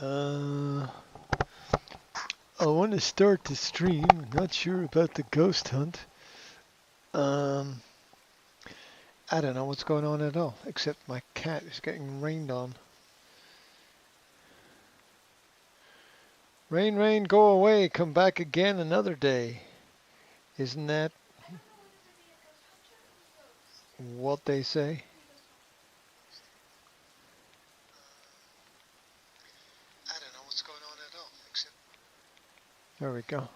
Uh, I want to start the stream. Not sure about the ghost hunt. Um, I don't know what's going on at all, except my cat is getting rained on. Rain, rain, go away, come back again another day. Isn't that what they say? I don't know what's going on at all, except... There we go.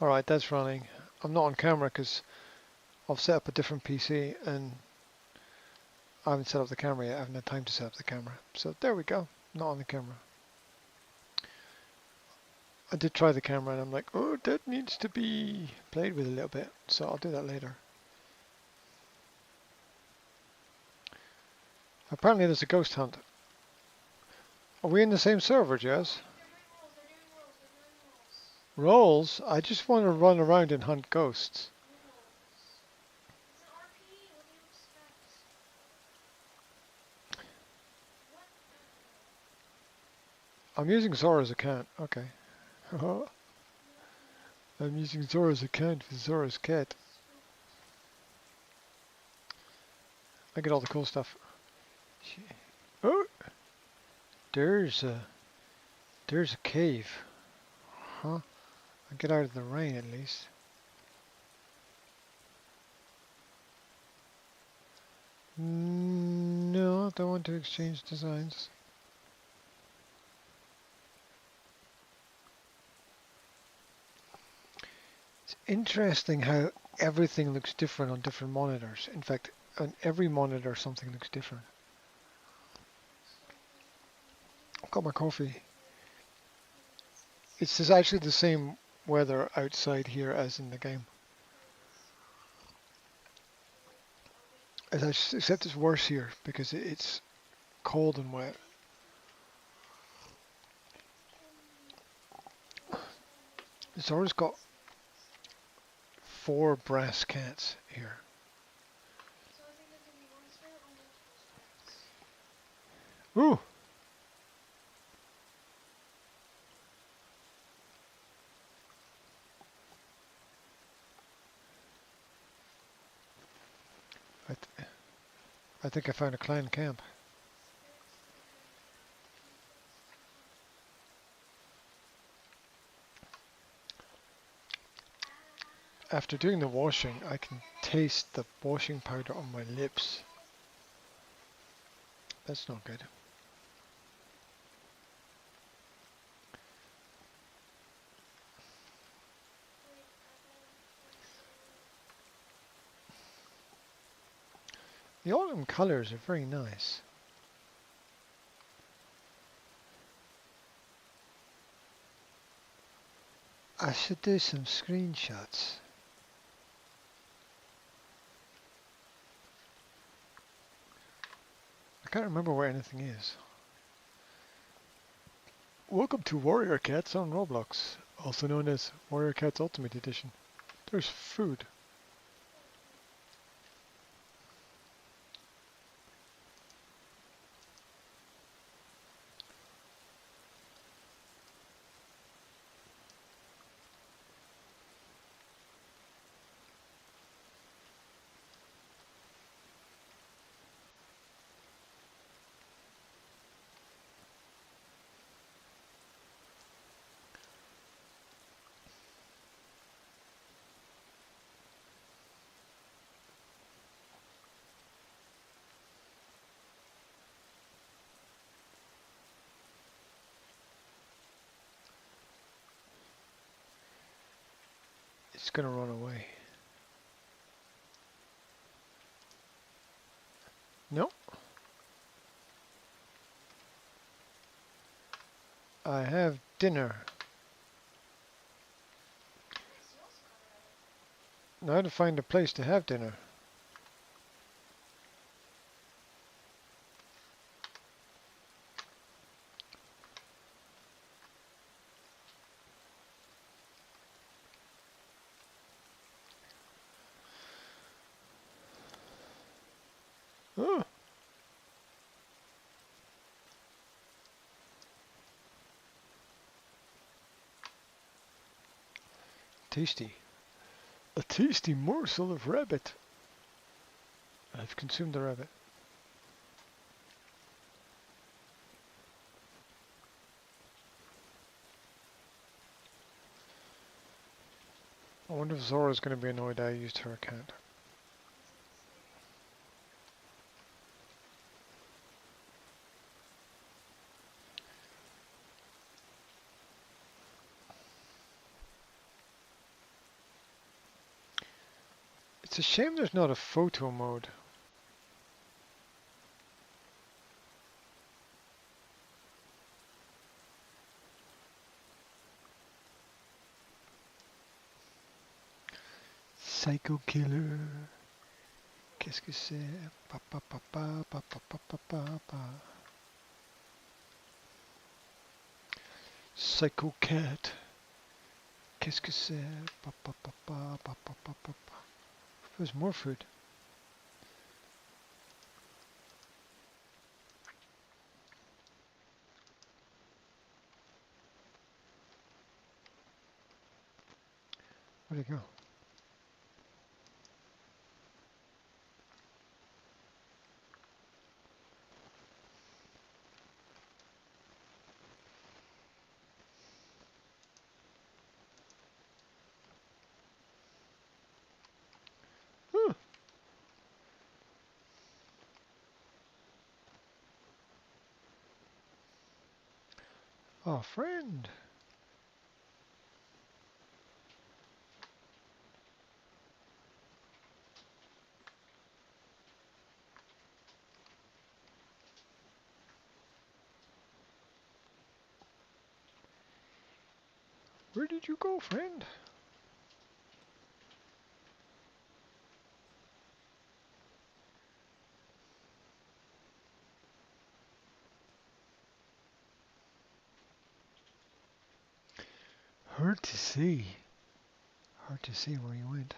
Alright, that's running. I'm not on camera because I've set up a different PC and I haven't set up the camera yet. I haven't had time to set up the camera. So there we go. Not on the camera. I did try the camera and I'm like, oh, that needs to be played with a little bit. So I'll do that later. Apparently there's a ghost hunt. Are we in the same server, Jess? Rolls? I just want to run around and hunt ghosts. I'm using Zora's account. Okay. I'm using Zora's account for Zora's cat. I get all the cool stuff. Oh! There's a cave. Huh? I get out of the rain at least. No, I don't want to exchange designs. It's interesting how everything looks different on different monitors. In fact, on every monitor something looks different. I've got my coffee. It's actually the same weather outside here as in the game. Except it's worse here because it's cold and wet. Zora's got 4 brass cats here. Ooh! I think I found a clan camp. After doing the washing, I can taste the washing powder on my lips. That's not good. The autumn colors are very nice. I should do some screenshots. I can't remember where anything is. Welcome to Warrior Cats on Roblox, also known as Warrior Cats Ultimate Edition. There's food. It's gonna run away. No. I have dinner. Now to find a place to have dinner. Oh, tasty. A tasty morsel of rabbit. I've consumed the rabbit. I wonder if Zora's going to be annoyed I used her account. It's a shame there's not a photo mode. Psycho killer. Qu'est-ce que c'est? Pa pa pa pa pa pa pa pa pa pa. Psycho cat. Qu'est-ce que c'est? Pa pa pa pa pa pa pa pa pa. There's more food. Where'd it go? Huh. Oh, friend. Where did you go, friend? Hard to see. Hard to see where you went.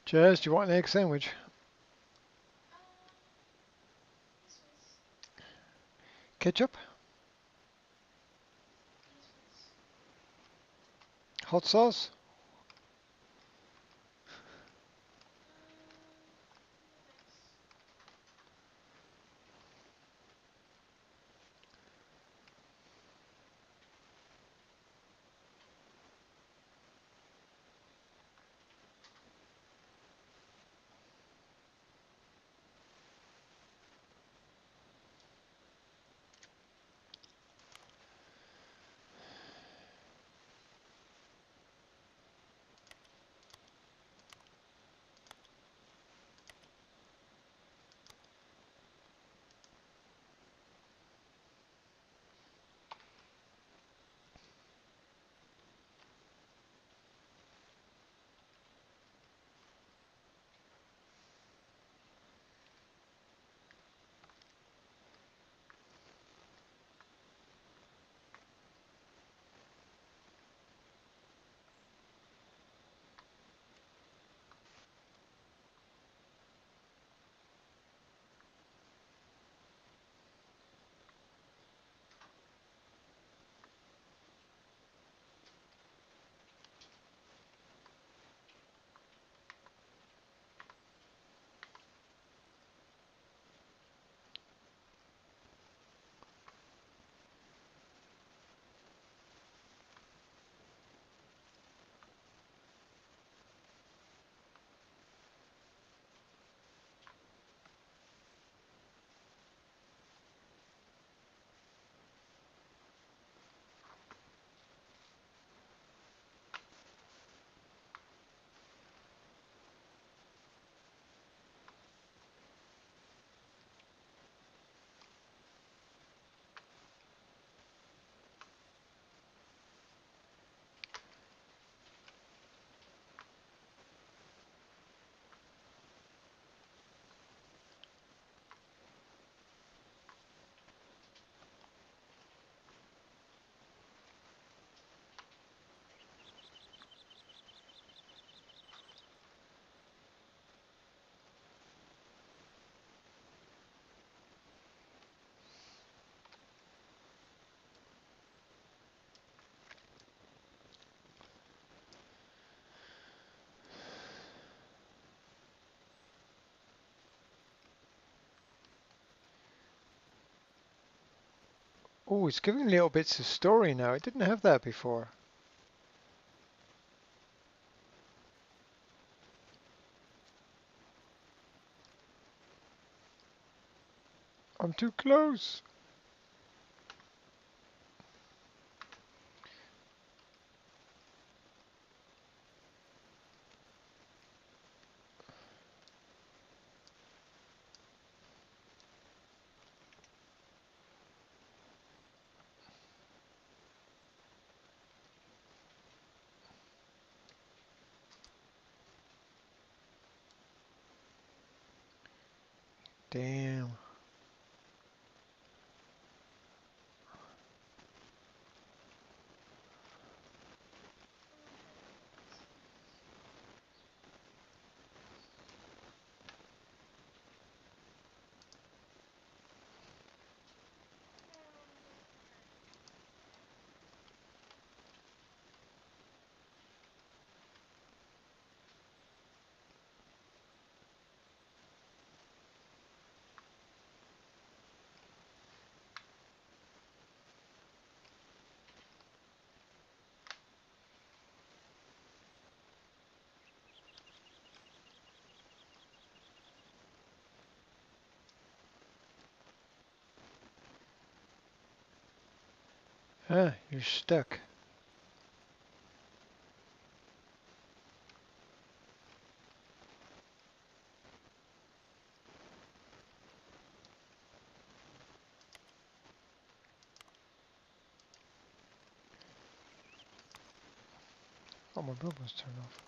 Jazz, do you want an egg sandwich? Ketchup? Hot sauce? Oh, it's giving little bits of story now. It didn't have that before. I'm too close. Damn. Ah, you're stuck. Oh, my bubble's turned off.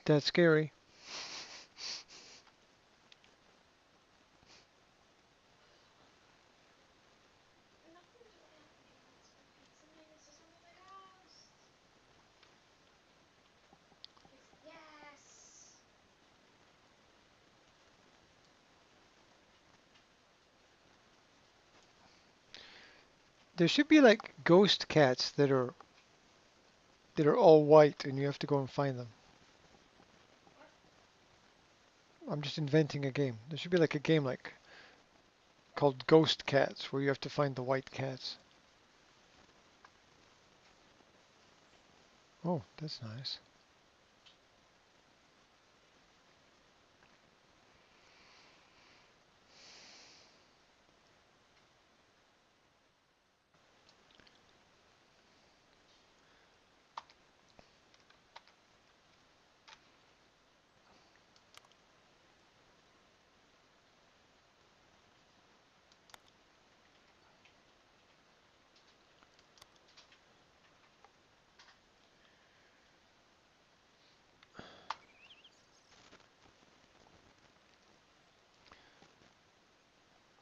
That's scary. There should be like ghost cats that are that are all white and you have to go and find them. I'm just inventing a game. There should be like a game like called Ghost Cats where you have to find the white cats. Oh, that's nice.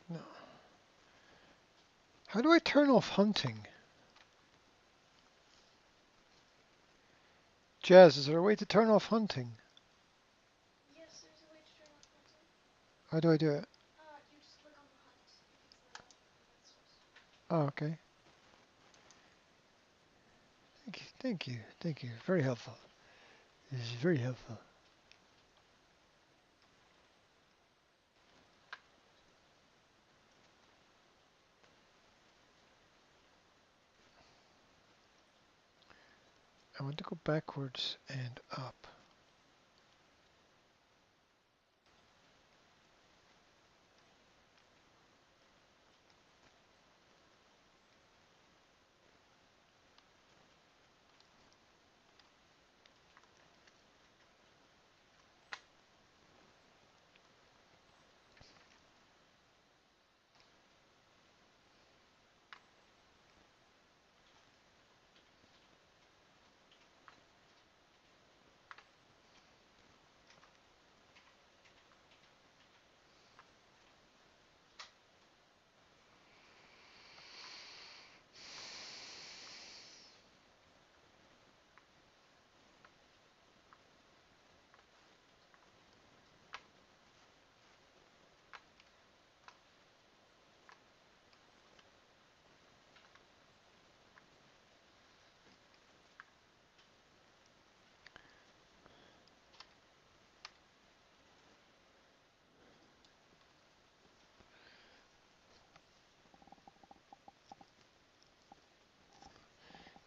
No. How do I turn off hunting? Jazz, is there a way to turn off hunting? Yes, there's a way to turn off hunting. How do I do it? You just click on the hunt if it's lit up, and that's just. Oh, okay. Thank you, thank you, thank you. Very helpful. This is very helpful. I want to go backwards and up.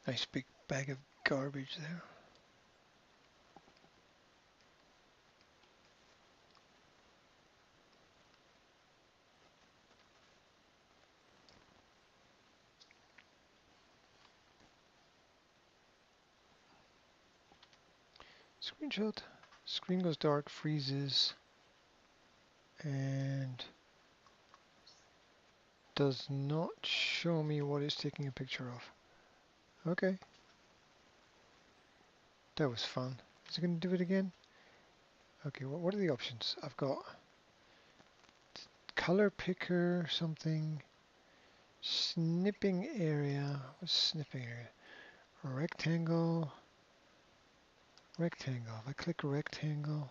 Nice big bag of garbage there. Screenshot. Screen goes dark, freezes, and does not show me what it's taking a picture of. Okay, that was fun. Is it going to do it again? Okay, what are the options? I've got color picker, something, snipping area. What's snipping area? Rectangle, rectangle. If I click rectangle,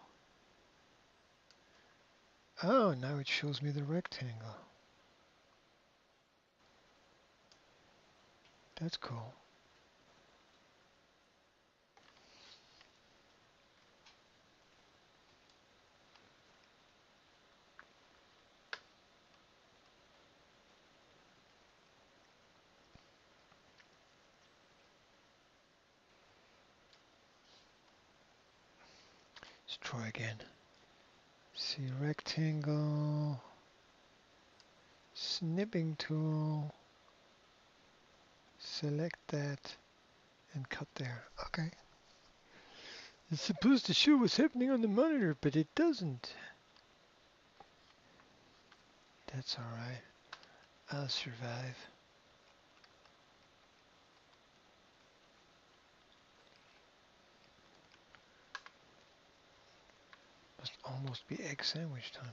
oh, now it shows me the rectangle. That's cool. Let's try again. See rectangle, snipping tool, select that, and cut there. Okay. It's supposed to show what's happening on the monitor, but it doesn't. That's alright. I'll survive. Must almost be egg sandwich time.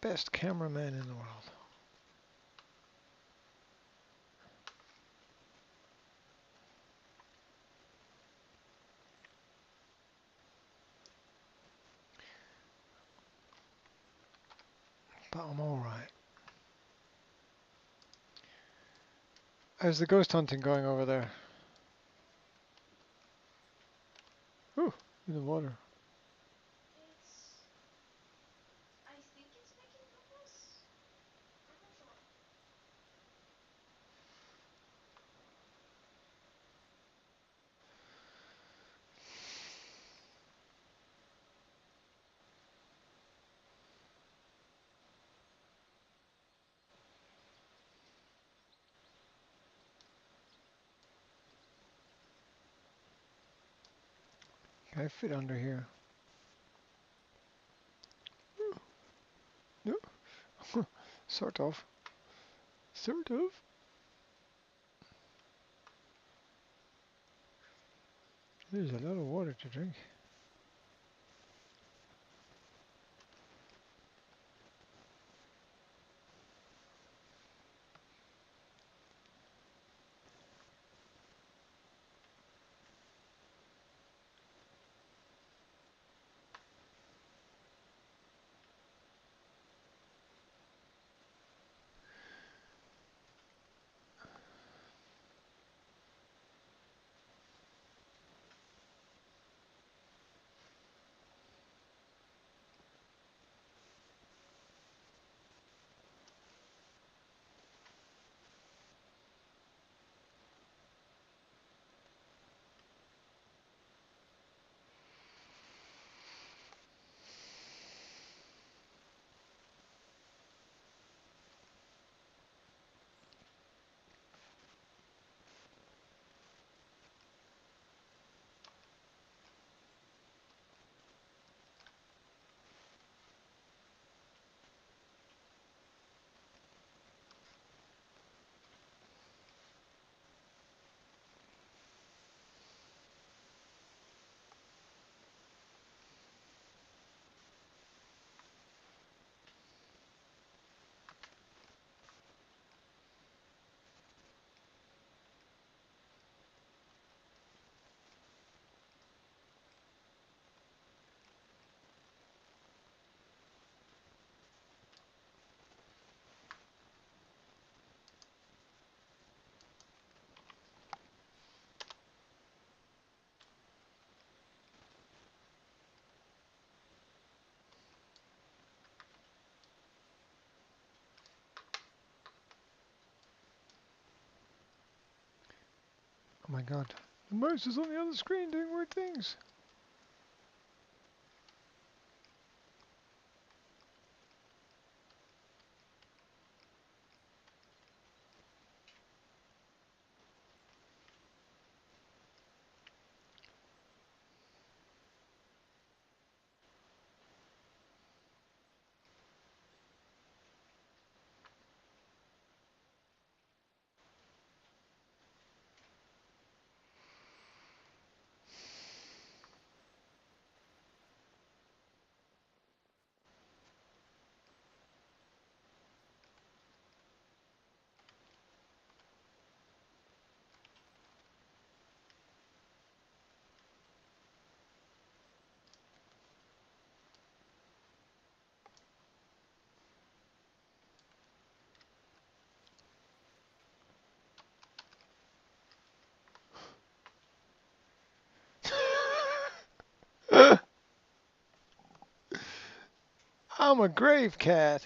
best cameraman in the world. But I'm alright. How's the ghost hunting going over there? Ooh, in the water. It's. I think it's making progress. I'm not sure. Can I fit under here? No, sort of. Sort of. There's a lot of water to drink. Oh my god. The mouse is on the other screen doing weird things. I'm a grave cat.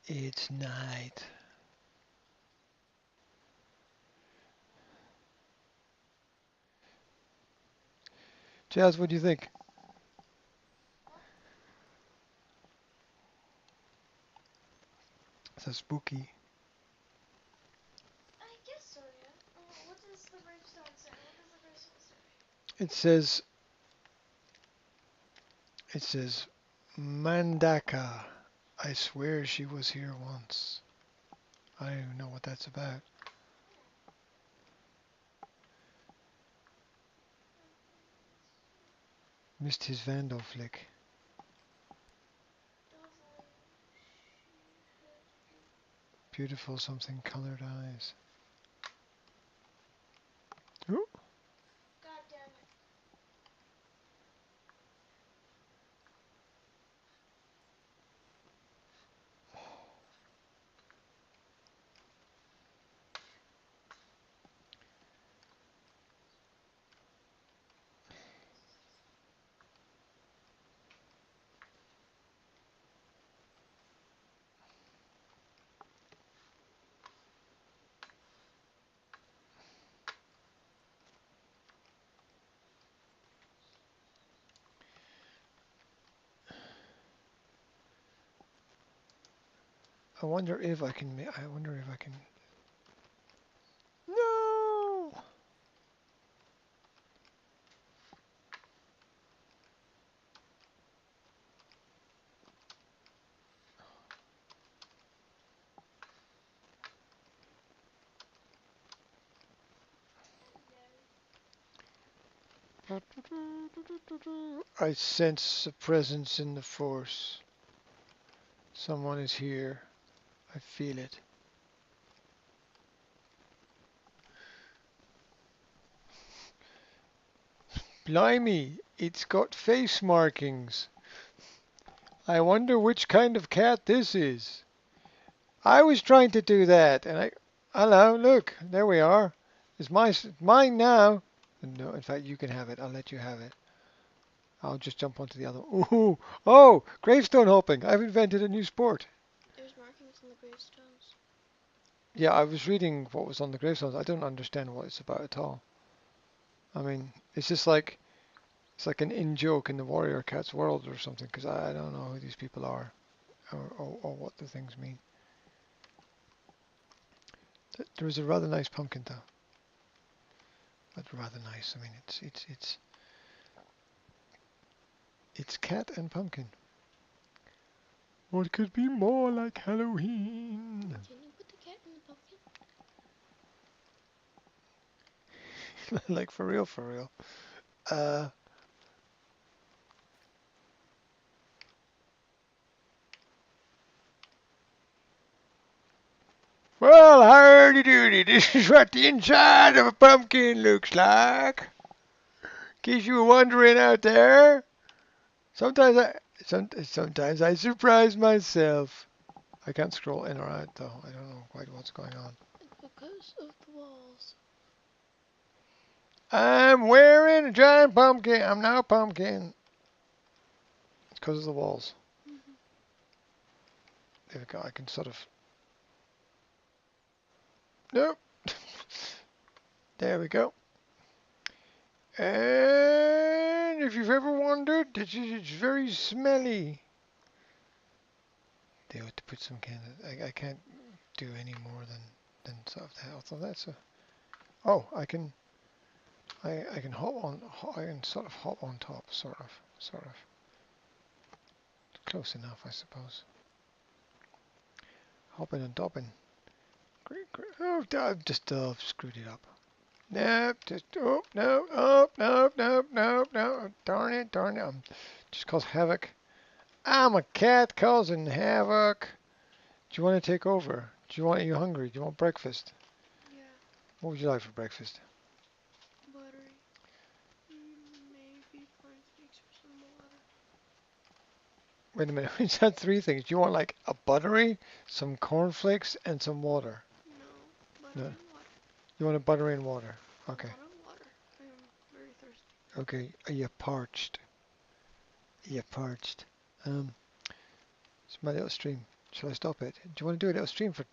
It's night. Jazz, what do you think? Huh? So spooky. I guess so, yeah. What does the gravestone say? What does the gravestone say? It says, it says, Mandaka. I swear she was here once. I don't even know what that's about. Oh. Missed his Vandal flick. Devil, she had Beautiful something colored eyes. Ooh. God damn it. I wonder if I can. I wonder if I can. No. I sense a presence in the force. Someone is here. I feel it. Blimey, it's got face markings. I wonder which kind of cat this is. I was trying to do that, and I. Hello, look, there we are. It's mine now. No, in fact, you can have it. I'll let you have it. I'll just jump onto the other. Ooh, oh, gravestone hopping. I've invented a new sport. There's markings on the gravestones. Yeah, I was reading what was on the gravestones. I don't understand what it's about at all. I mean, it's just like it's like an in joke in the warrior cat's world or something. Because I don't know who these people are or what the things mean. There was a rather nice pumpkin though. But rather nice. I mean, it's cat and pumpkin. What could be more like Halloween? Can you put the cat in the pumpkin? Like for real, for real. Uh, well, howdy doody. This is what the inside of a pumpkin looks like. In case you were wondering out there, sometimes I surprise myself. I can't scroll in or out though. I don't know quite what's going on. Because of the walls. I'm wearing a giant pumpkin. I'm now a pumpkin. It's because of the walls. Mm-hmm. There we go. I can sort of. Nope. There we go. And if you've ever wondered, it's very smelly. They ought to put some kind of. I can't do any more than sort of the health of that. So, oh, I can. I can hop on. I can sort of hop on top, sort of. Close enough, I suppose. Hopping and dopping. Great, great. Oh, I've just screwed it up. Nope, just oh no, oh no, no, no, no. Darn it, darn it. Just cause havoc. I'm a cat causing havoc. Do you want to take over? Are you hungry? Do you want breakfast? Yeah. What would you like for breakfast? Buttery. Maybe cornflakes or some water. Wait a minute, is that three things? Do you want like a buttery, some cornflakes, and some water? No. Buttery No, and water. you want a buttery and water. A Okay, lot of water. I am very thirsty. okay. Are you parched? Are you parched? It's my little stream. Shall I stop it? Do you want to do a little stream for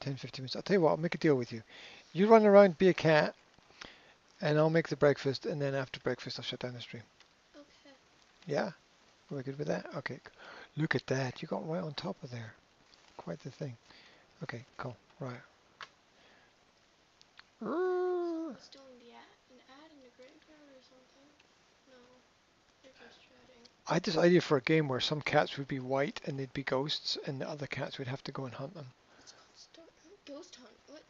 10, 15 minutes? I'll tell you what, I'll make a deal with you. You run around, be a cat, and I'll make the breakfast, and then after breakfast, I'll shut down the stream. Okay. Yeah? We're good with that? Okay. Look at that. You got right on top of there. Quite the thing. Okay, cool. Right. Someone's doing an ad in the graveyard or something. No, they're just chatting. I had this idea for a game where some cats would be white and they'd be ghosts, and the other cats would have to go and hunt them. It's called Ghost Hunt. What?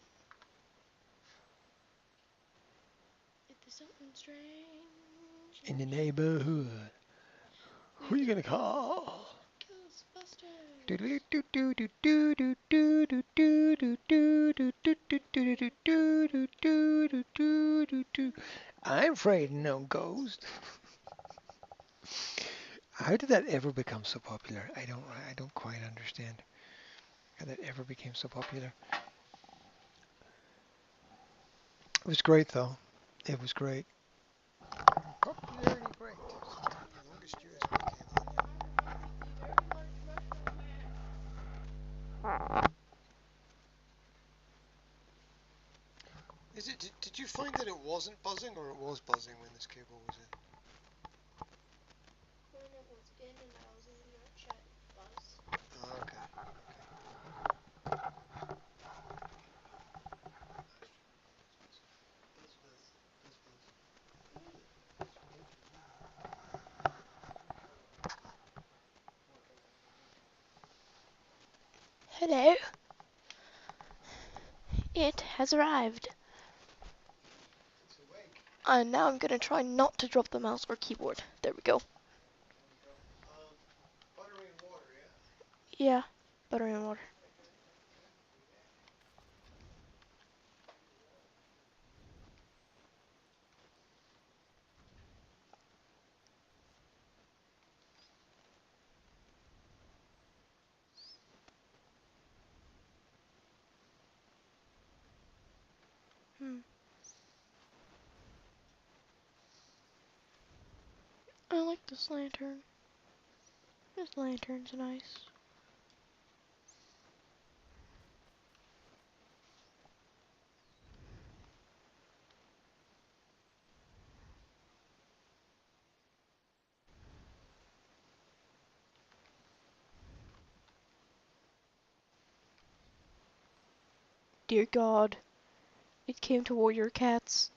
If there's something strange In the neighborhood. Who we are you got gonna call? Ghostbusters. I'm afraid no ghost. How did that ever become so popular? I don't quite understand how that ever became so popular. It was great though. It was great. Popularity great. The longest USB cable in yet. I remember the very large mushroom man. Is it? Did you find that it wasn't buzzing, or it was buzzing when this cable was in? When it was in and I was in your chat, buzz. Oh, okay. Hello. It has arrived. It's awake. And now I'm gonna try not to drop the mouse or keyboard. There we go. There we go. Butter and water, yeah? Yeah, butter and water. Okay, okay. Do that. Hmm. I like this lantern. This lantern's nice. Dear God, it came to warrior cats.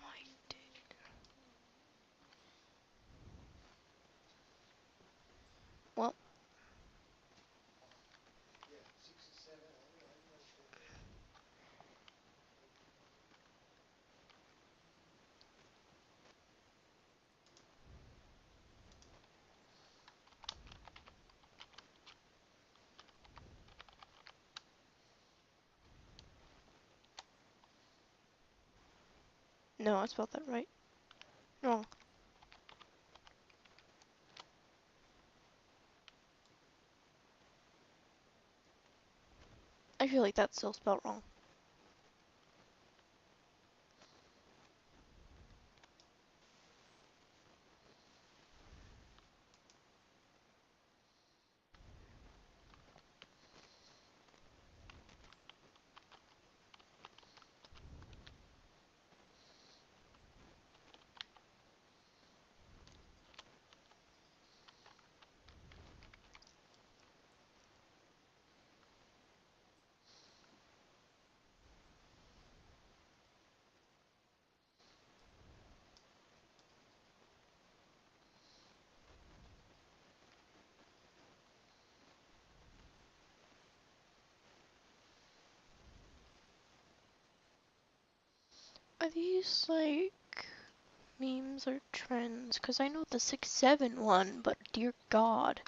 My dick. Well, Yeah, 67. I don't understand that. no, I spelled that right. Wrong. I feel like that's still spelled wrong. Are these like memes or trends? Cause I know the 6'7" one, but dear God.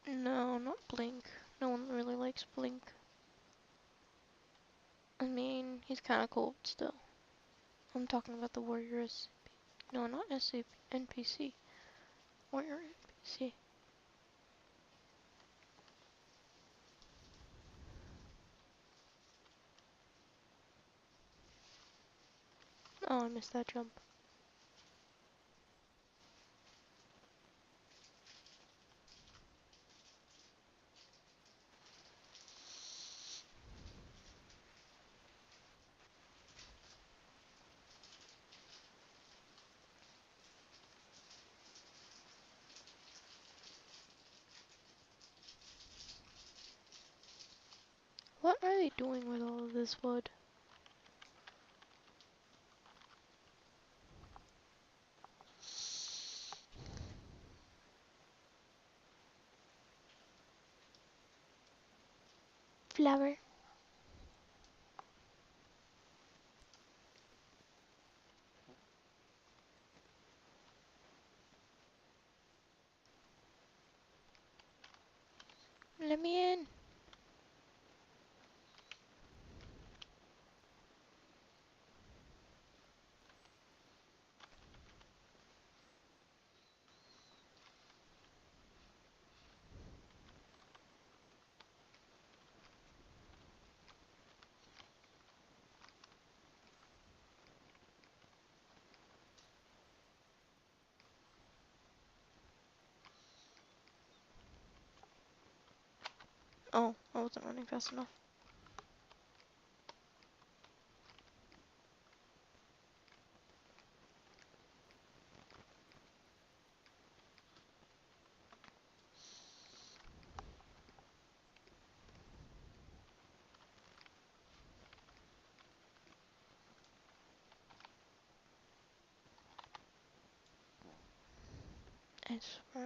No, not Blink. No one really likes Blink. I mean, he's kind of cold still. I'm talking about the warrior SCP. No, not SCP. NPC. Warrior NPC. Oh, I missed that jump. What are they doing with all of this wood? Flower. Let me in. Oh, I wasn't running fast enough. I swear.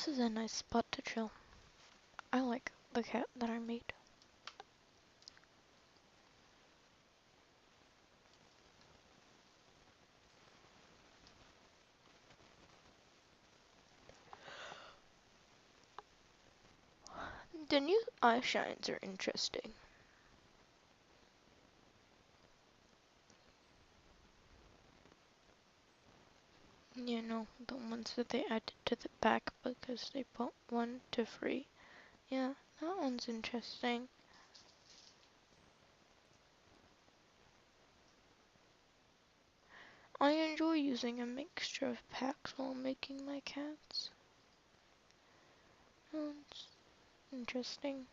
This is a nice spot to chill. I like the cat that I made. The new eye shines are interesting. You know, the ones that they added to the back because they bought one to free. Yeah, that one's interesting. I enjoy using a mixture of packs while making my cats. Oh, it's interesting.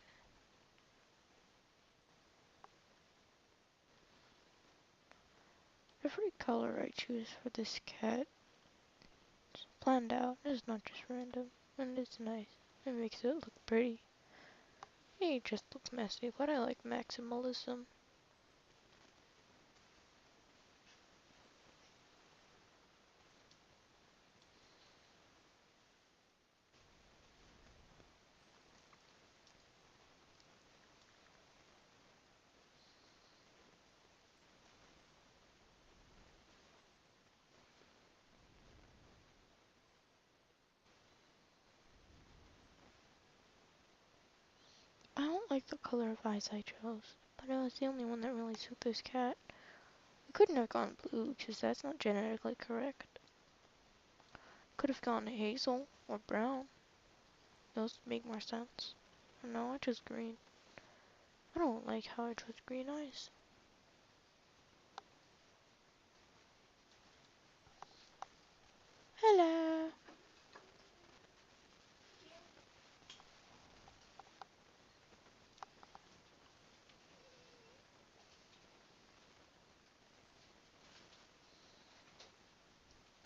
Every color I choose for this cat is planned out. It's not just random. And it's nice. It makes it look pretty. It just looks messy, but I like maximalism. I don't like the color of eyes I chose, but it was the only one that really suited this cat. We couldn't have gone blue, because that's not genetically correct. Could have gone hazel or brown. Those make more sense. No, I chose green. I don't like how I chose green eyes. Hello.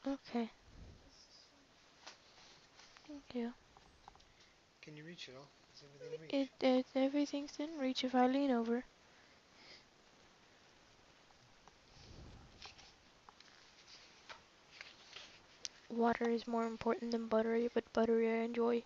Okay, thank you. Can you reach it all? Is everything in reach? Everything's in reach if I lean over. Water is more important than buttery, but buttery I enjoy.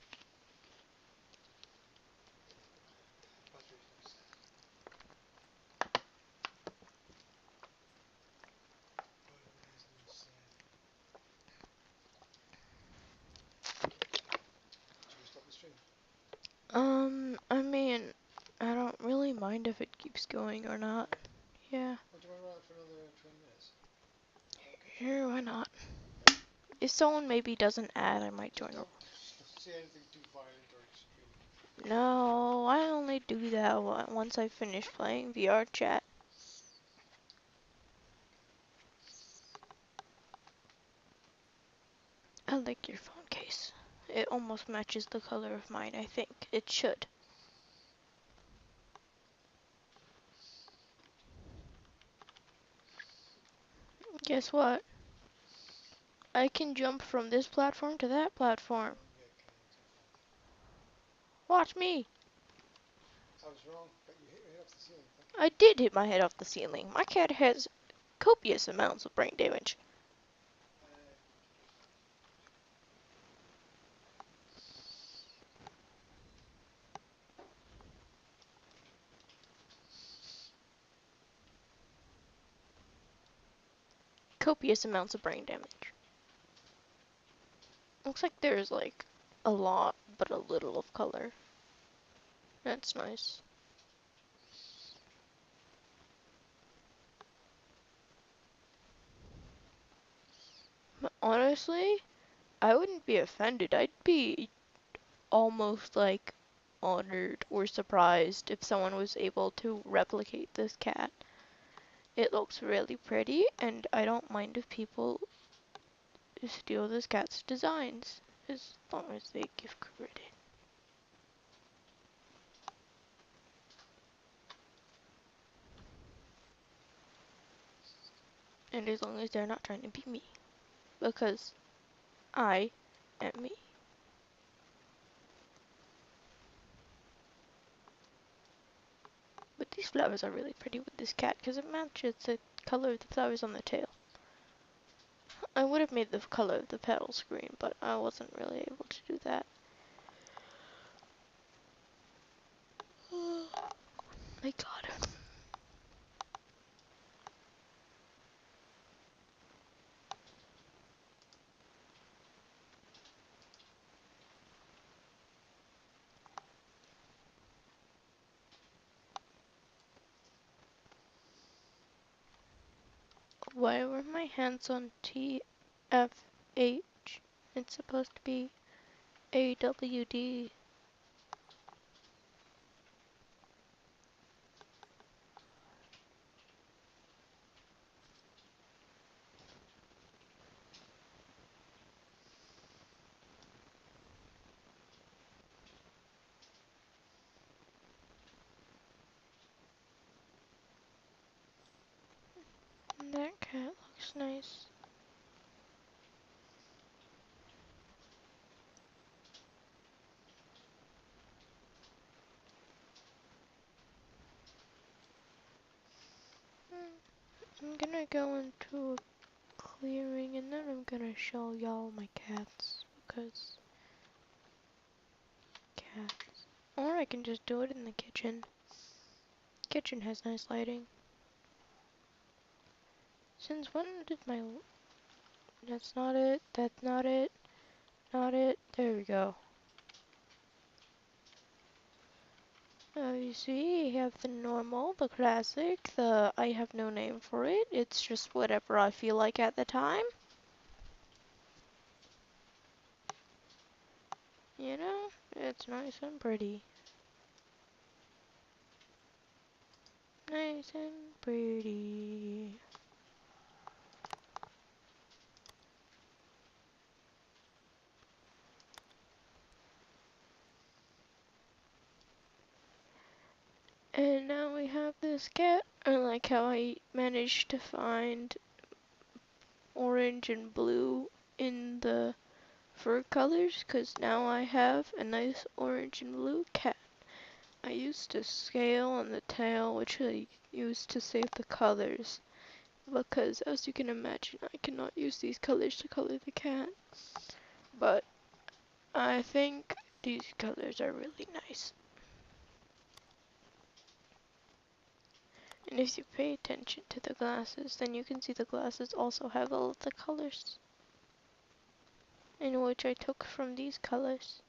mind if it keeps going or not. Yeah. Or do you want to run it for another 20 minutes? Sure, why not? If someone maybe doesn't add, I might Just join. don't say anything too violent or extreme. No, I only do that once I finish playing VR chat. I like your phone case. It almost matches the color of mine, I think. It should. Guess what? I can jump from this platform to that platform. Yeah, okay, it's your fault. Watch me. I was wrong, but you hit your head off the ceiling. Thank you. I did hit my head off the ceiling. My cat has copious amounts of brain damage. Copious amounts of brain damage. Looks like there's like a lot, but a little of color. That's nice. But honestly, I wouldn't be offended. I'd be almost like honored or surprised if someone was able to replicate this cat. It looks really pretty, and I don't mind if people steal this cat's designs, as long as they give credit. And as long as they're not trying to be me. Because I am me. But these flowers are really pretty with this cat, because it matches the color of the flowers on the tail. I would have made the color of the petals green, but I wasn't really able to do that. My god. Why were my hands on TFH? It's supposed to be AWD. That cat looks nice. I'm gonna go into a clearing and then I'm gonna show y'all my cats. Because cats. Or I can just do it in the kitchen. Kitchen has nice lighting. Since when did my... That's not it. That's not it. Not it. There we go. You see, you have the normal, the classic, the I have no name for it. It's just whatever I feel like at the time. You know, it's nice and pretty. Nice and pretty. And now we have this cat. I like how I managed to find orange and blue in the fur colors, because now I have a nice orange and blue cat. I used to scale on the tail, which I used to save the colors, because as you can imagine, I cannot use these colors to color the cat. But I think these colors are really nice. And if you pay attention to the glasses, then you can see the glasses also have all of the colors, in which I took from these colors.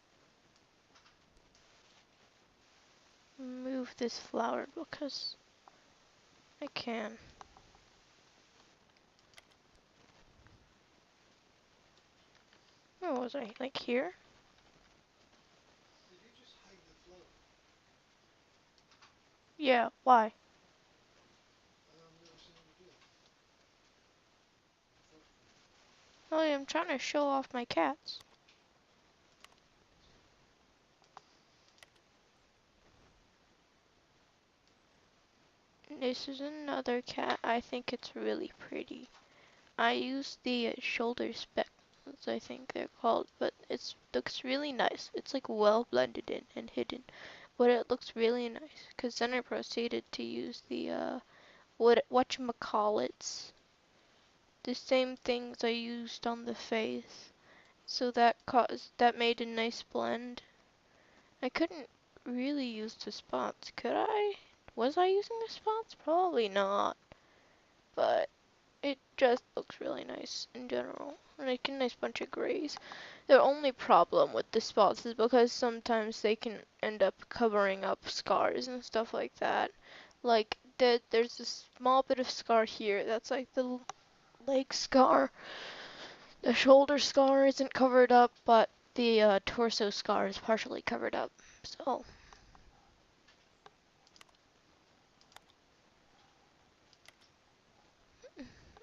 move this flower because I can. Where was I? Like here? Did you just hide the flower? Yeah, why? I've never seen you do it. First time. Oh, yeah, I'm trying to show off my cats. This is another cat. I think it's really pretty. I use the shoulder specs, I think they're called, but it looks really nice. It's like well blended in and hidden, but it looks really nice. Cause then I proceeded to use the whatchamacallits, the same things I used on the face. So that made a nice blend. I couldn't really use the spots, could I? Was I using the spots? Probably not, but it just looks really nice in general. Like a nice bunch of grays. The only problem with the spots is because sometimes they can end up covering up scars and stuff like that. Like there's a small bit of scar here that's like the leg scar. The shoulder scar isn't covered up, but the torso scar is partially covered up. So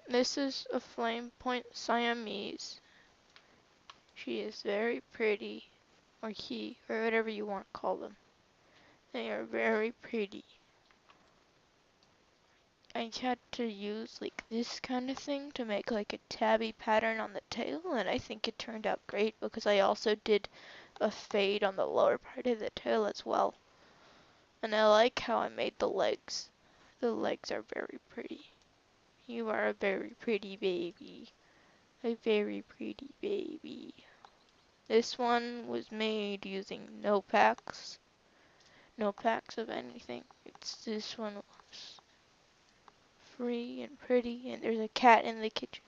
this is a flame point Siamese. She is very pretty, or he, or whatever you want to call them. They are very pretty. I had to use like this kind of thing to make like a tabby pattern on the tail, and I think it turned out great because I also did a fade on the lower part of the tail as well. And I like how I made the legs. The legs are very pretty. You are a very pretty baby. A very pretty baby. This one was made using no packs. No packs of anything. This one was free and pretty, and there's a cat in the kitchen.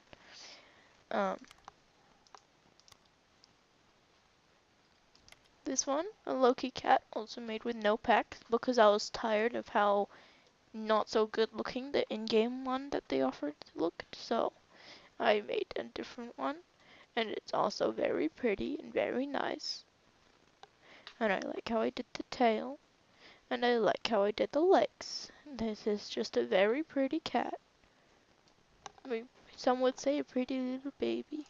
Um, this one, a Loki cat, also made with no packs because I was tired of how not so good looking the in-game one that they offered looked. So I made a different one, and it's also very pretty and very nice. And I like how I did the tail, and I like how I did the legs. This is just a very pretty cat. I mean, some would say a pretty little baby.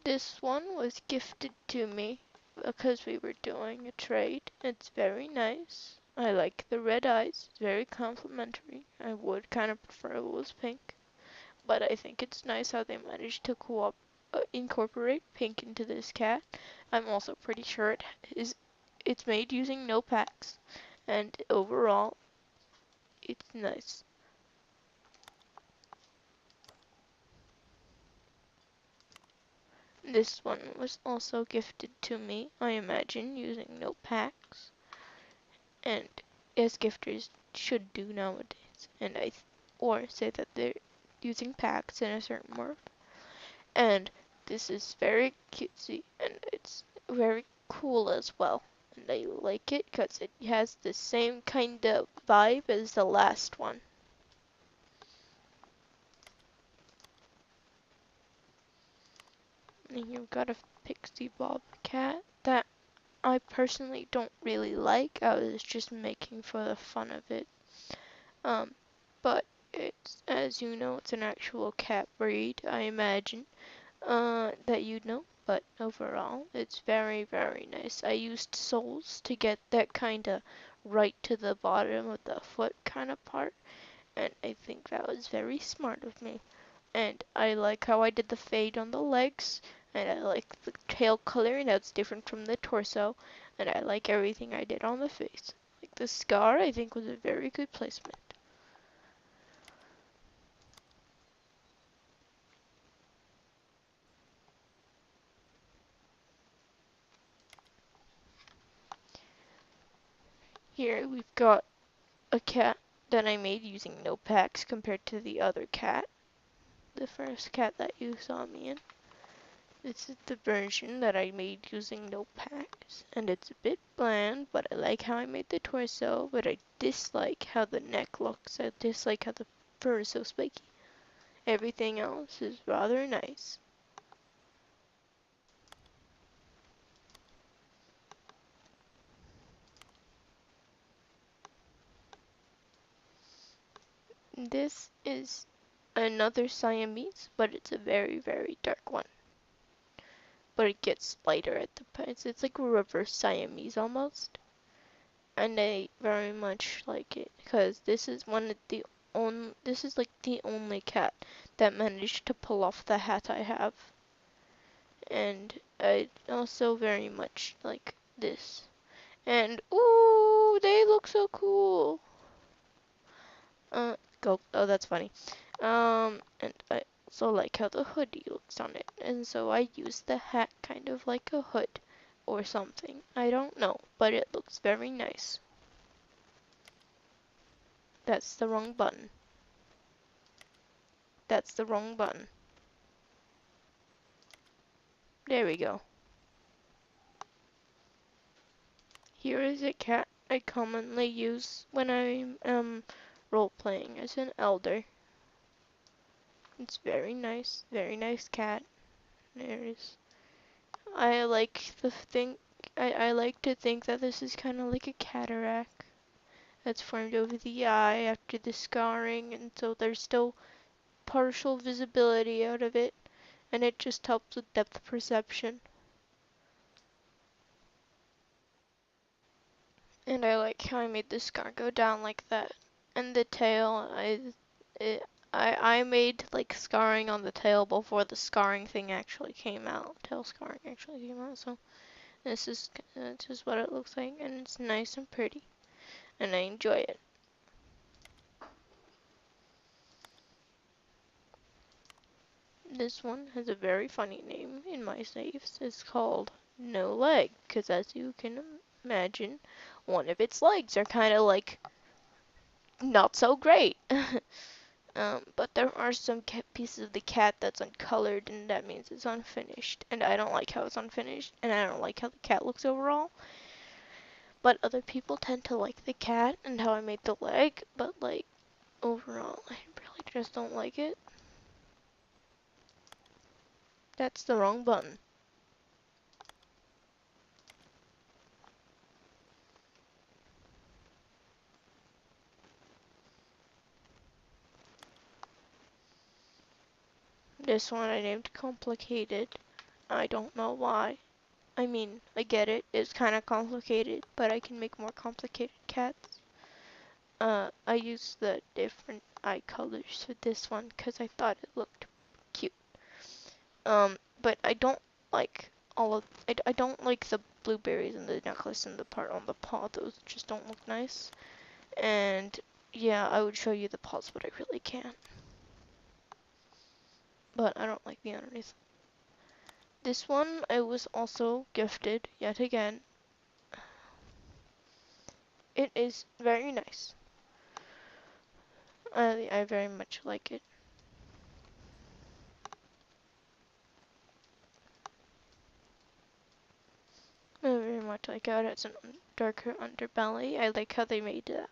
This one was gifted to me because we were doing a trade. It's very nice. I like the red eyes. It's very complimentary. I would kind of prefer it was pink, but I think it's nice how they managed to incorporate pink into this cat. I'm also pretty sure it's made using no packs, and overall, it's nice. This one was also gifted to me, I imagine, using no packs, and as gifters should do nowadays, or say that they're using packs in a certain word. And this is very cutesy, and it's very cool as well. And I like it because it has the same kind of vibe as the last one. And you've got a pixie bob cat that I personally don't really like. I was just making for the fun of it. Um, but it's, as you know, it's an actual cat breed, I imagine, that you know. But overall, it's very, very nice. I used soles to get that kind of right to the bottom of the foot kind of part, and I think that was very smart of me. And I like how I did the fade on the legs, and I like the tail color that's different from the torso, and I like everything I did on the face. Like the scar, I think was a very good placement. Here we've got a cat that I made using no packs compared to the other cat, the first cat that you saw me in. This is the version that I made using no packs, and it's a bit bland, but I like how I made the torso, but I dislike how the neck looks. I dislike how the fur is so spiky. Everything else is rather nice. This is another Siamese, but it's a very, very dark one. But it gets lighter at the points. It's like a reverse Siamese almost. And I very much like it because this is one of the this is like the only cat that managed to pull off the hat I have. And I also very much like this. And ooh, they look so cool. Go. Oh, that's funny. And I also like how the hoodie looks on it. And so I use the hat kind of like a hood or something. I don't know, but it looks very nice. That's the wrong button. That's the wrong button. There we go. Here is a cat I commonly use when I'm role-playing as an elder. It's very nice cat. There's I like the thing I like to think that this is kind of like a cataract that's formed over the eye after the scarring, and so there's still partial visibility out of it, and it just helps with depth perception. And I like how I made the scar go down like that. And the tail, it, I made like scarring on the tail before the scarring thing actually came out. Tail scarring actually came out, so this is what it looks like, and it's nice and pretty, and I enjoy it. This one has a very funny name in my saves. It's called No Leg, because as you can imagine, one of its legs are kind of like not so great. But there are some pieces of the cat that's uncolored, and that means it's unfinished. And I don't like how it's unfinished, and I don't like how the cat looks overall. But other people tend to like the cat and how I made the leg, but like overall, I really just don't like it. That's the wrong button. This one I named Complicated. I don't know why. I mean, I get it. It's kind of complicated, but I can make more complicated cats. I used the different eye colors for this one because I thought it looked cute. But I don't like I don't like the blueberries and the necklace and the part on the paw. Those just don't look nice. And yeah, I would show you the paws, but I really can't. But I don't like the underneath. This one I was also gifted yet again. It is very nice. I very much like it. I very much like how it has a darker underbelly. I like how they made that.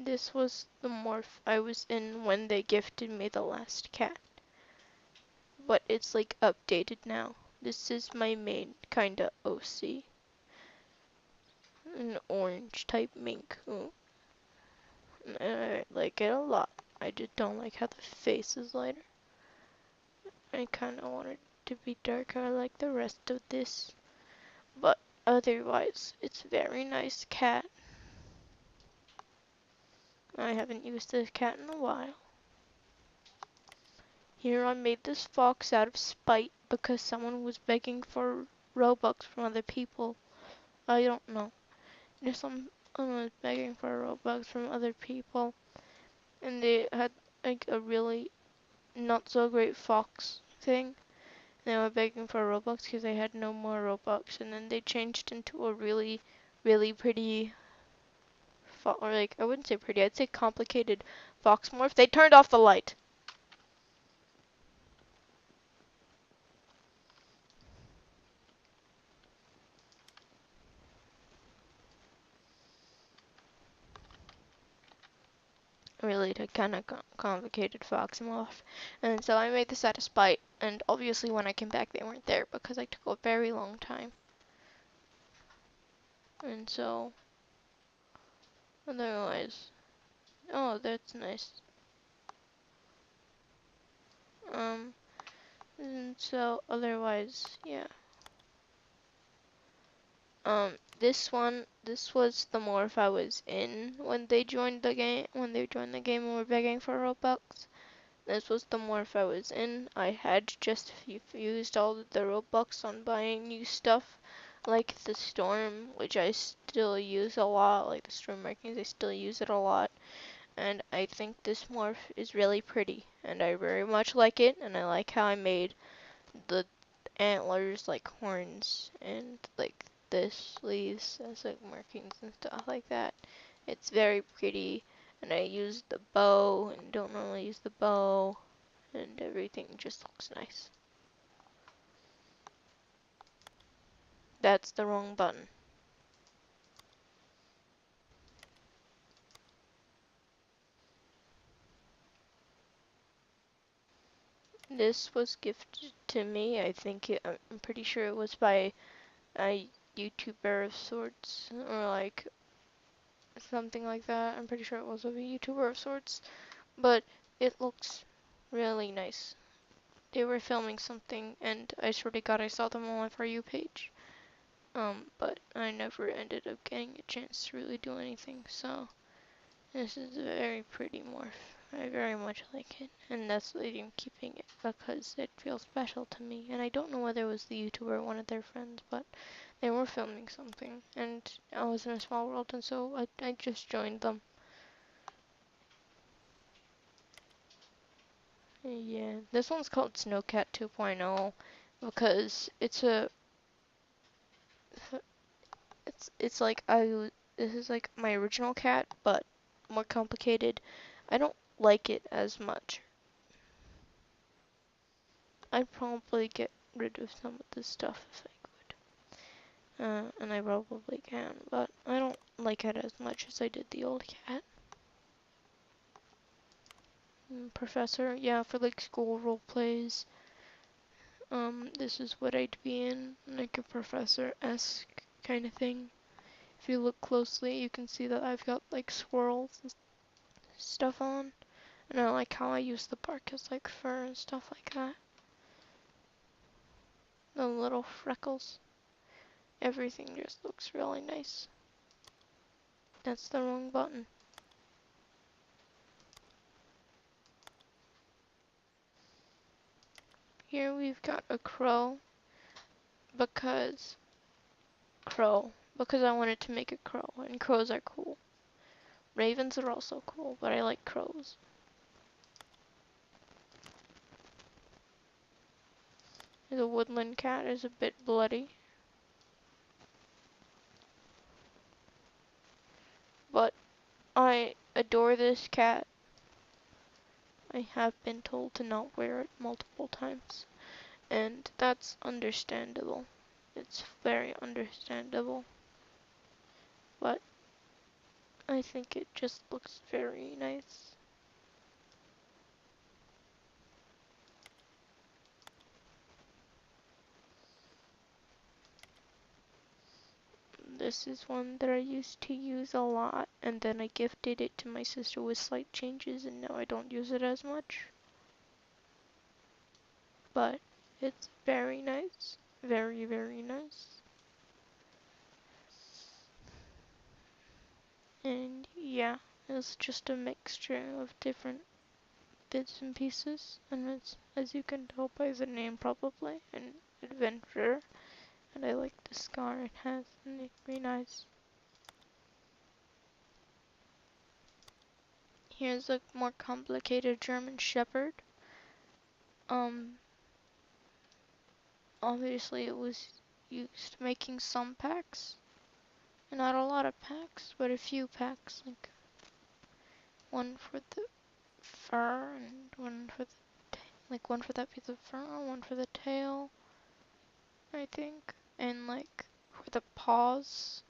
This was the morph I was in when they gifted me the last cat. But it's like updated now. This is my main kinda OC. An orange type mink. Ooh. I like it a lot. I just don't like how the face is lighter. I kinda want it to be darker like the rest of this. But otherwise, it's a very nice cat. I haven't used this cat in a while. Here I made this fox out of spite because someone was begging for Robux from other people. I don't know. There's someone was begging for Robux from other people, and they had like a really not so great fox thing. They were begging for Robux because they had no more Robux, and then they changed into a really pretty, or like I wouldn't say pretty, I'd say complicated Fox morph. They turned off the light. Really, to kind of complicated fox morph. And so I made this out of spite. And obviously, when I came back, they weren't there because I took a very long time. And so, otherwise, oh, that's nice. Um, and so otherwise, yeah. This was the morph I was in when they joined the game. When they joined the game and were begging for Robux. This was the morph I was in. I had just used all the Robux on buying new stuff, like the storm, which I still use a lot. Like the storm markings, I still use it a lot. And I think this morph is really pretty, and I very much like it. And I like how I made the antlers like horns and like this leaves as like markings and stuff like that. It's very pretty, and I use the bow and don't normally use the bow, and everything just looks nice. That's the wrong button. This was gifted to me. I'm pretty sure it was by a YouTuber of sorts, or like something like that. I'm pretty sure it was of a YouTuber of sorts, but it looks really nice. They were filming something, and I swear to God, I saw them on my For You page. But I never ended up getting a chance to really do anything, so this is a very pretty morph. I very much like it, and that's why I'm keeping it, because it feels special to me. And I don't know whether it was the YouTuber or one of their friends, but they were filming something, and I was in a small world, and so I just joined them. Yeah, this one's called Snowcat 2.0 because it's like this is like my original cat, but more complicated. I don't like it as much. I'd probably get rid of some of this stuff if I could. And I probably can, but I don't like it as much as I did the old cat. Professor, yeah, for like school role plays. This is what I'd be in, like a professor-esque kind of thing. If you look closely, you can see that I've got like swirls and stuff on. And I like how I use the bark as like fur and stuff like that. The little freckles. Everything just looks really nice. That's the wrong button. Here we've got a because crow because I wanted to make a crow, and crows are cool. Ravens are also cool, but I like crows. The woodland cat is a bit bloody, but I adore this cat. I have been told to not wear it multiple times, and that's understandable. It's very understandable, but I think it just looks very nice. This is one that I used to use a lot, and then I gifted it to my sister with slight changes, and now I don't use it as much. But it's very nice. Very, very nice. And yeah, it's just a mixture of different bits and pieces, and it's, as you can tell by the name probably, an adventurer. And I like the scar it has, and it's very nice. Here's a more complicated German Shepherd. Um, Obviously it was used making some packs. Not a lot of packs, but a few packs, like one for the fur and one for like one for that piece of fur, one for the tail, I think, and like for the paws.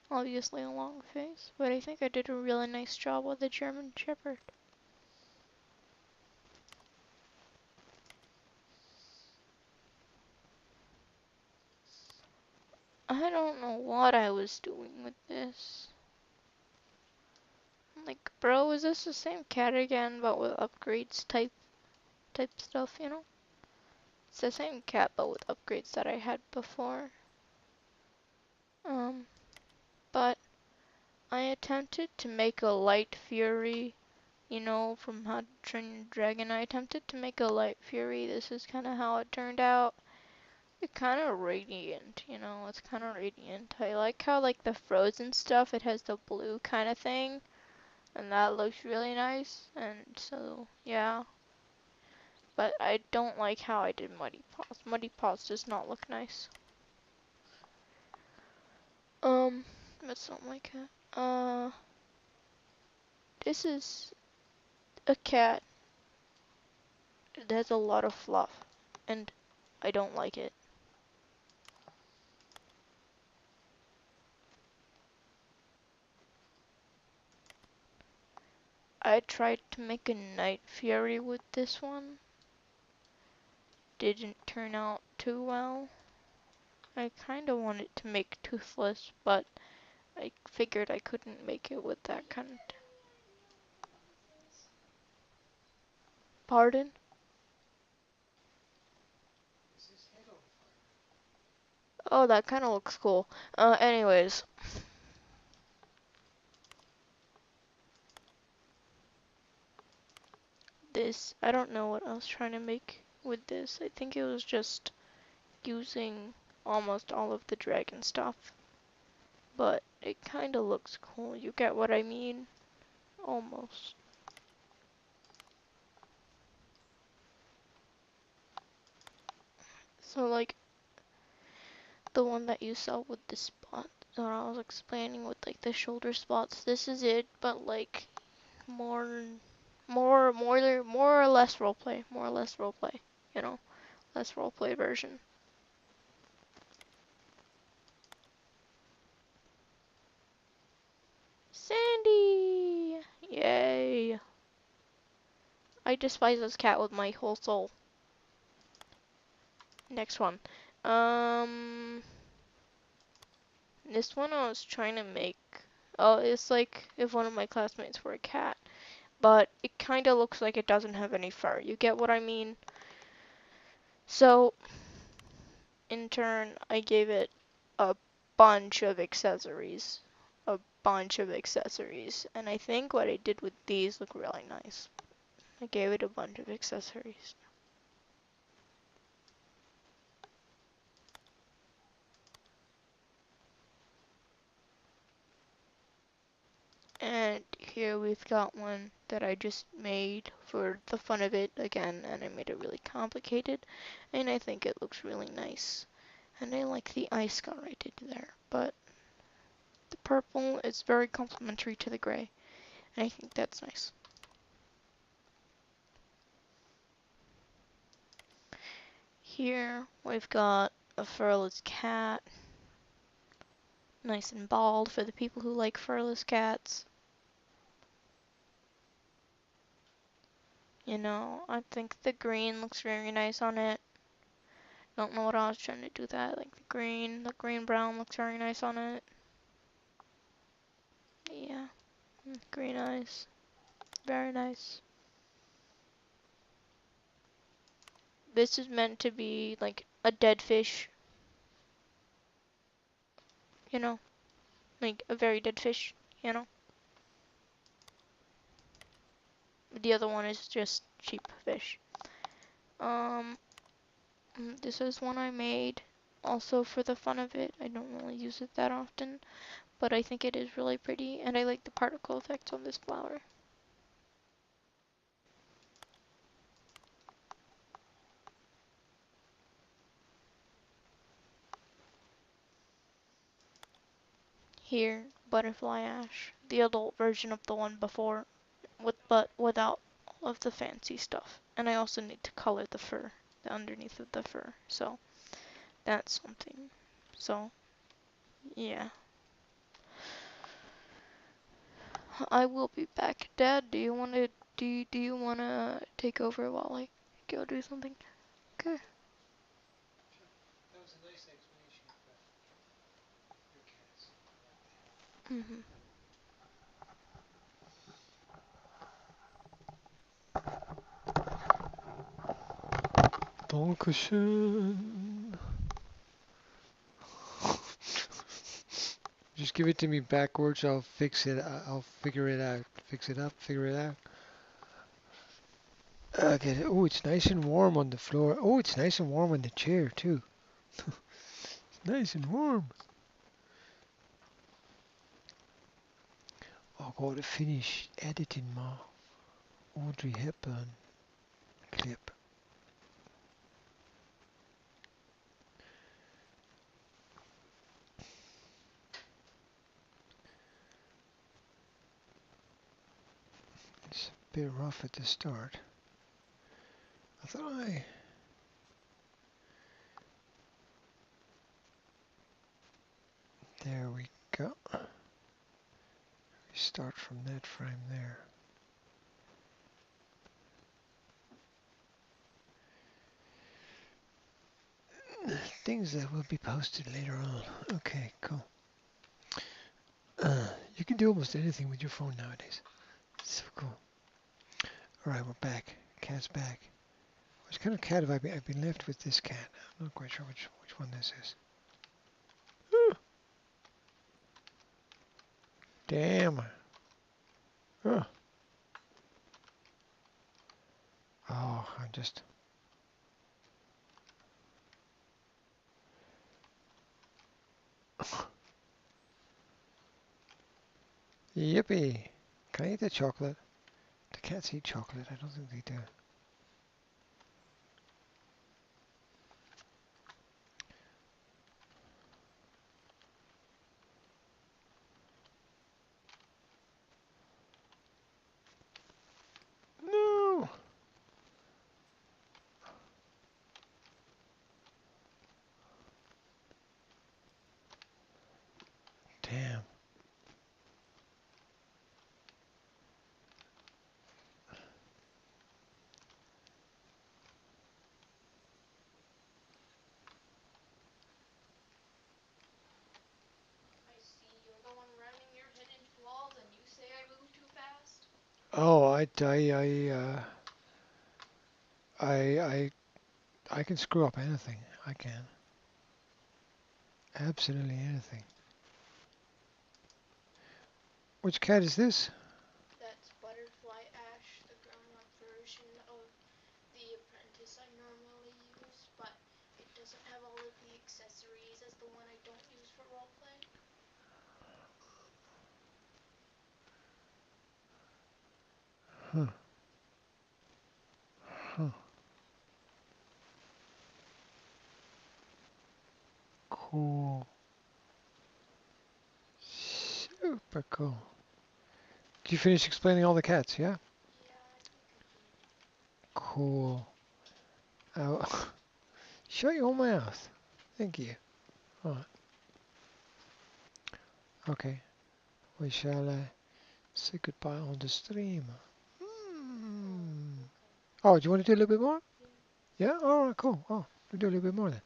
Obviously a long face, but I think I did a really nice job with the German Shepherd. I don't know what I was doing with this. Like, bro, is this the same cat again, but with upgrades type stuff, you know? It's the same cat, but with upgrades that I had before. Um, but I attempted to make a light fury, you know, from How to Train Your Dragon. I attempted to make a light fury. This is kind of how it turned out. It's kind of radiant, you know, it's kind of radiant. I like how, like, the frozen stuff, it has the blue kind of thing, and that looks really nice, and so, yeah. But I don't like how I did Muddy Paws. Muddy Paws does not look nice. That's not my cat. This is a cat that has a lot of fluff, and I don't like it. I tried to make a Night Fury with this one. Didn't turn out too well. I kinda wanted to make Toothless, but I figured I couldn't make it with that kind of... Pardon? Oh, that kinda looks cool. Anyways. This, I don't know what I was trying to make with this. I think it was just using almost all of the dragon stuff. But it kinda looks cool. You get what I mean? Almost. So like, the one that you saw with the spot that I was explaining with like the shoulder spots, this is it, but like more more or less roleplay. More or less roleplay. You know? Less roleplay version. Sandy! Yay. I despise this cat with my whole soul. Next one. Um this one I was trying to make, oh, it's like if one of my classmates were a cat. But it kinda looks like it doesn't have any fur. You get what I mean? So, in turn, I gave it a bunch of accessories. A bunch of accessories. And I think what I did with these look really nice. I gave it a bunch of accessories. And here we've got one that I just made for the fun of it again, and I made it really complicated, and I think it looks really nice. And I like the eye scar I did there, but the purple is very complementary to the gray, and I think that's nice. Here we've got a furless cat, nice and bald for the people who like furless cats. You know, I think the green looks very nice on it. Don't know what I was trying to do that. Like the green brown looks very nice on it. Yeah, green eyes, very nice. This is meant to be like a dead fish, you know, like a very dead fish, you know. The other one is just cheap fish. Um, this is one I made also for the fun of it. I don't really use it that often, but I think it is really pretty, and I like the particle effects on this flower. Here, butterfly ash, the adult version of the one before. but without all of the fancy stuff. And I also need to color the fur, the underneath of the fur. So that's something. So yeah, I will be back. Dad, do you wanna take over while I go do something? Okay. That was a nice explanation about your cats. Mhm. Dankeschön. Just give it to me backwards. I'll fix it. I'll figure it out. Fix it up. Figure it out. Okay. Oh, it's nice and warm on the floor. Oh, it's nice and warm on the chair too. It's nice and warm. I gotta finish editing my Audrey Hepburn clip. It's a bit rough at the start. I thought I... There we go. We start from that frame there. Things that will be posted later on. Okay, cool. You can do almost anything with your phone nowadays. It's so cool. Alright, we're back. Cat's back. Which kind of cat have I been? I've been left with this cat. I'm not quite sure which one this is. Damn. Oh, I'm just... Yippee. Can I eat the chocolate? The cats eat chocolate. I don't think they do. No! Damn. I see you're the one ramming your head into walls, and you say I move too fast. Oh, I, I can screw up anything. I can. Absolutely anything. Which cat is this? That's Butterfly Ash, the grown-up version of the Apprentice I normally use, but it doesn't have all of the accessories as the one I don't use for roleplay. Huh. Huh. Cool. Super cool. Did you finish explaining all the cats, yeah? Yeah, I think I did. Cool. Oh, shut your mouth. Thank you. Alright. Okay. We shall say goodbye on the stream. Oh, Hmm. okay. Oh, do you want to do a little bit more? Yeah. Yeah? Alright, cool. Oh, we'll do a little bit more then.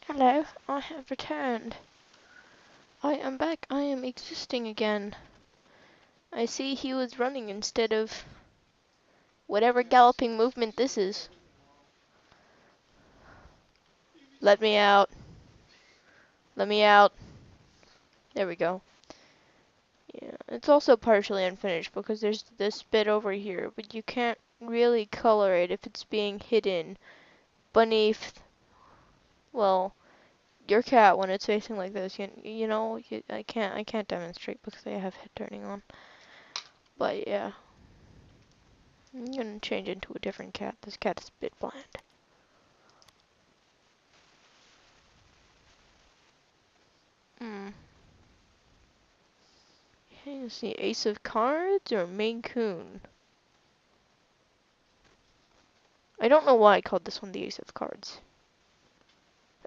Hello, I have returned. I am back. I am existing again. I see he was running instead of whatever galloping movement this is. Let me out. Let me out. There we go. Yeah, it's also partially unfinished because there's this bit over here, but you can't really color it if it's being hidden beneath, well, your cat when it's facing like this. I can't demonstrate because I have head turning on. But yeah, I'm gonna change into a different cat. This cat is a bit bland. Hmm. Okay, let's see, Ace of Cards or Maine Coon? I don't know why I called this one the Ace of Cards.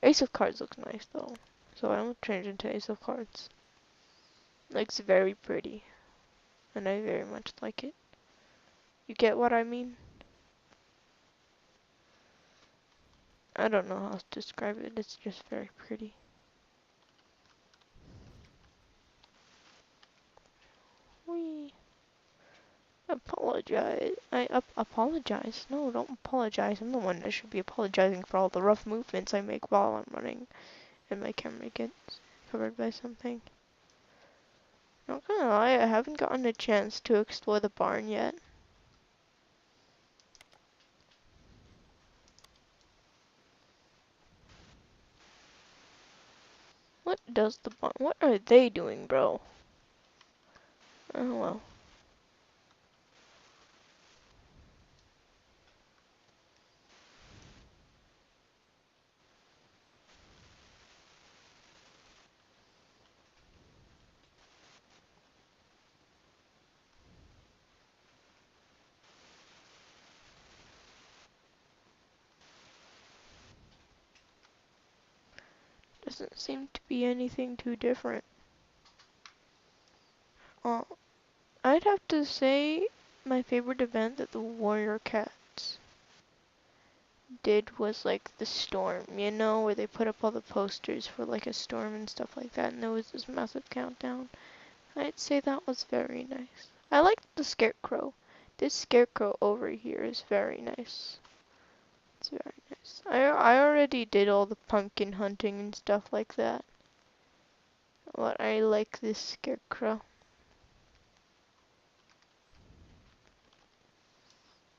Ace of Cards looks nice though, so I'm gonna change into Ace of Cards. Looks very pretty, and I very much like it. You get what I mean? I don't know how to describe it, it's just very pretty. We apologize. Apologize? No, don't apologize. I'm the one that should be apologizing for all the rough movements I make while I'm running and my camera gets covered by something. Not gonna lie, I haven't gotten a chance to explore the barn yet. What does the barn? What are they doing, bro? Oh well. Doesn't seem to be anything too different. Uh, I'd have to say my favorite event that the Warrior Cats did was like the storm, you know, where they put up all the posters for like a storm and stuff like that, and there was this massive countdown. I'd say that was very nice. I liked the scarecrow. This scarecrow over here is very nice. It's very nice. I already did all the pumpkin hunting and stuff like that. But I like this scarecrow.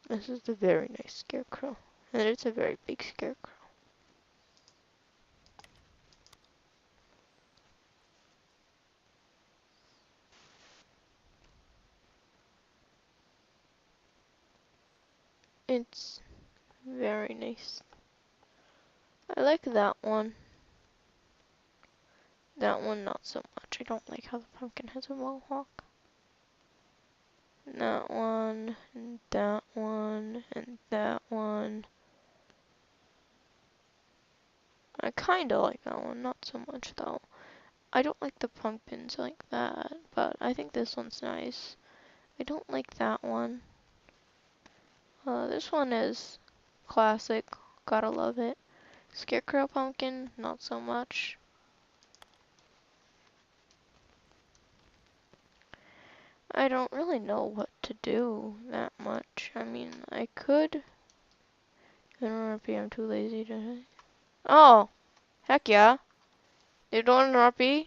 This is a very nice scarecrow. And it's a very big scarecrow. It's very nice. I like that one. That one not so much. I don't like how the pumpkin has a mohawk. That one, and that one, and that one. I kinda like that one, not so much though. I don't like the pumpkins like that, but I think this one's nice. I don't like that one. This one is classic. Gotta love it. Scarecrow pumpkin, not so much. I don't really know what to do that much. I mean, I could. I don't know, I'm too lazy to. Oh, heck yeah. You don't want to.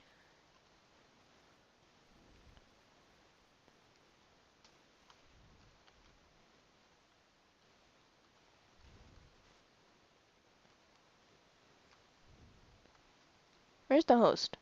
Where's the host?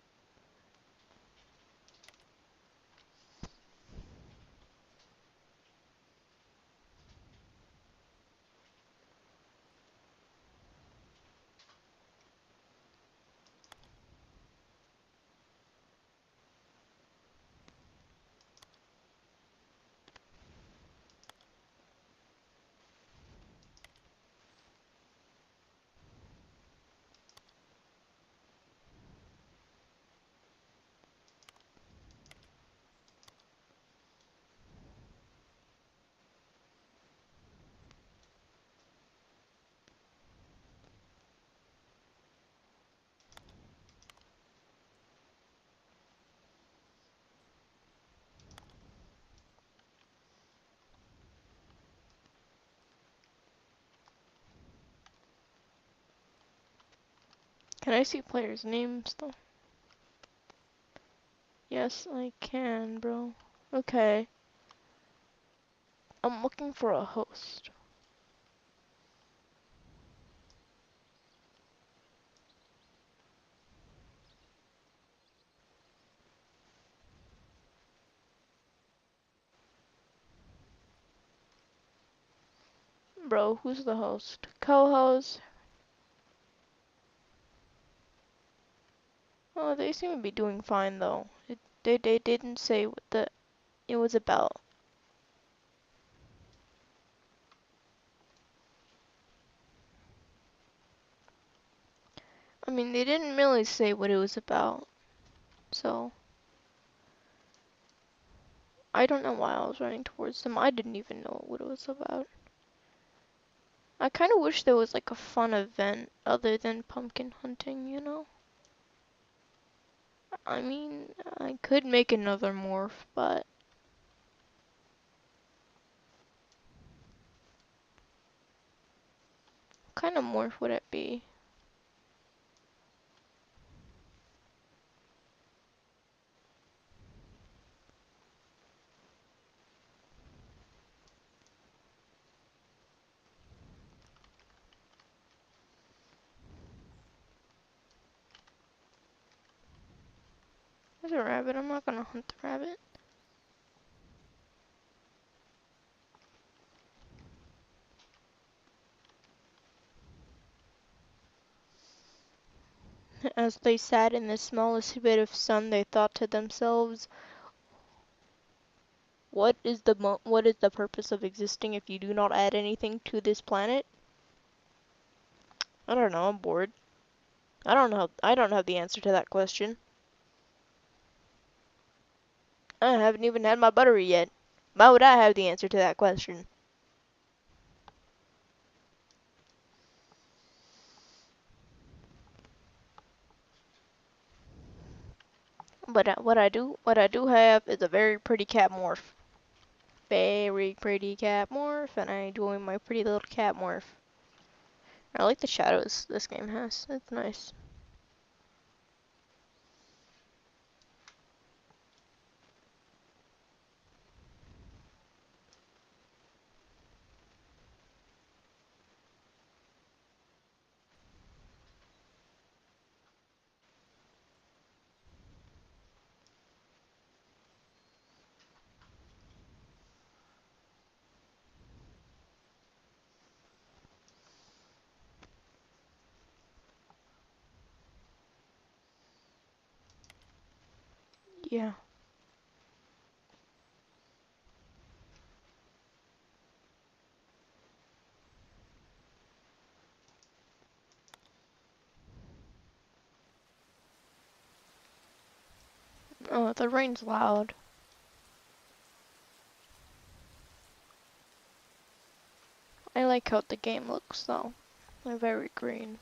Can I see players' names though? Yes, I can, bro. Okay. I'm looking for a host. Bro, who's the host? Co-host? Oh, they seem to be doing fine though. They didn't say what it was about. I mean, they didn't really say what it was about. So, I don't know why I was running towards them. I didn't even know what it was about. I kind of wish there was like a fun event other than pumpkin hunting, you know? I mean, I could make another morph, but what kind of morph would it be? There's a rabbit. I'm not gonna hunt the rabbit. As they sat in the smallest bit of sun, they thought to themselves, what is the purpose of existing if you do not add anything to this planet? I don't know, I'm bored. I don't have the answer to that question. I haven't even had my buttery yet. Why would I have the answer to that question? But what I do have is a very pretty cat morph. Very pretty cat morph, and I enjoy my pretty little cat morph. I like the shadows this game has. It's nice. Yeah. Oh, the rain's loud. I like how the game looks though. They're very green.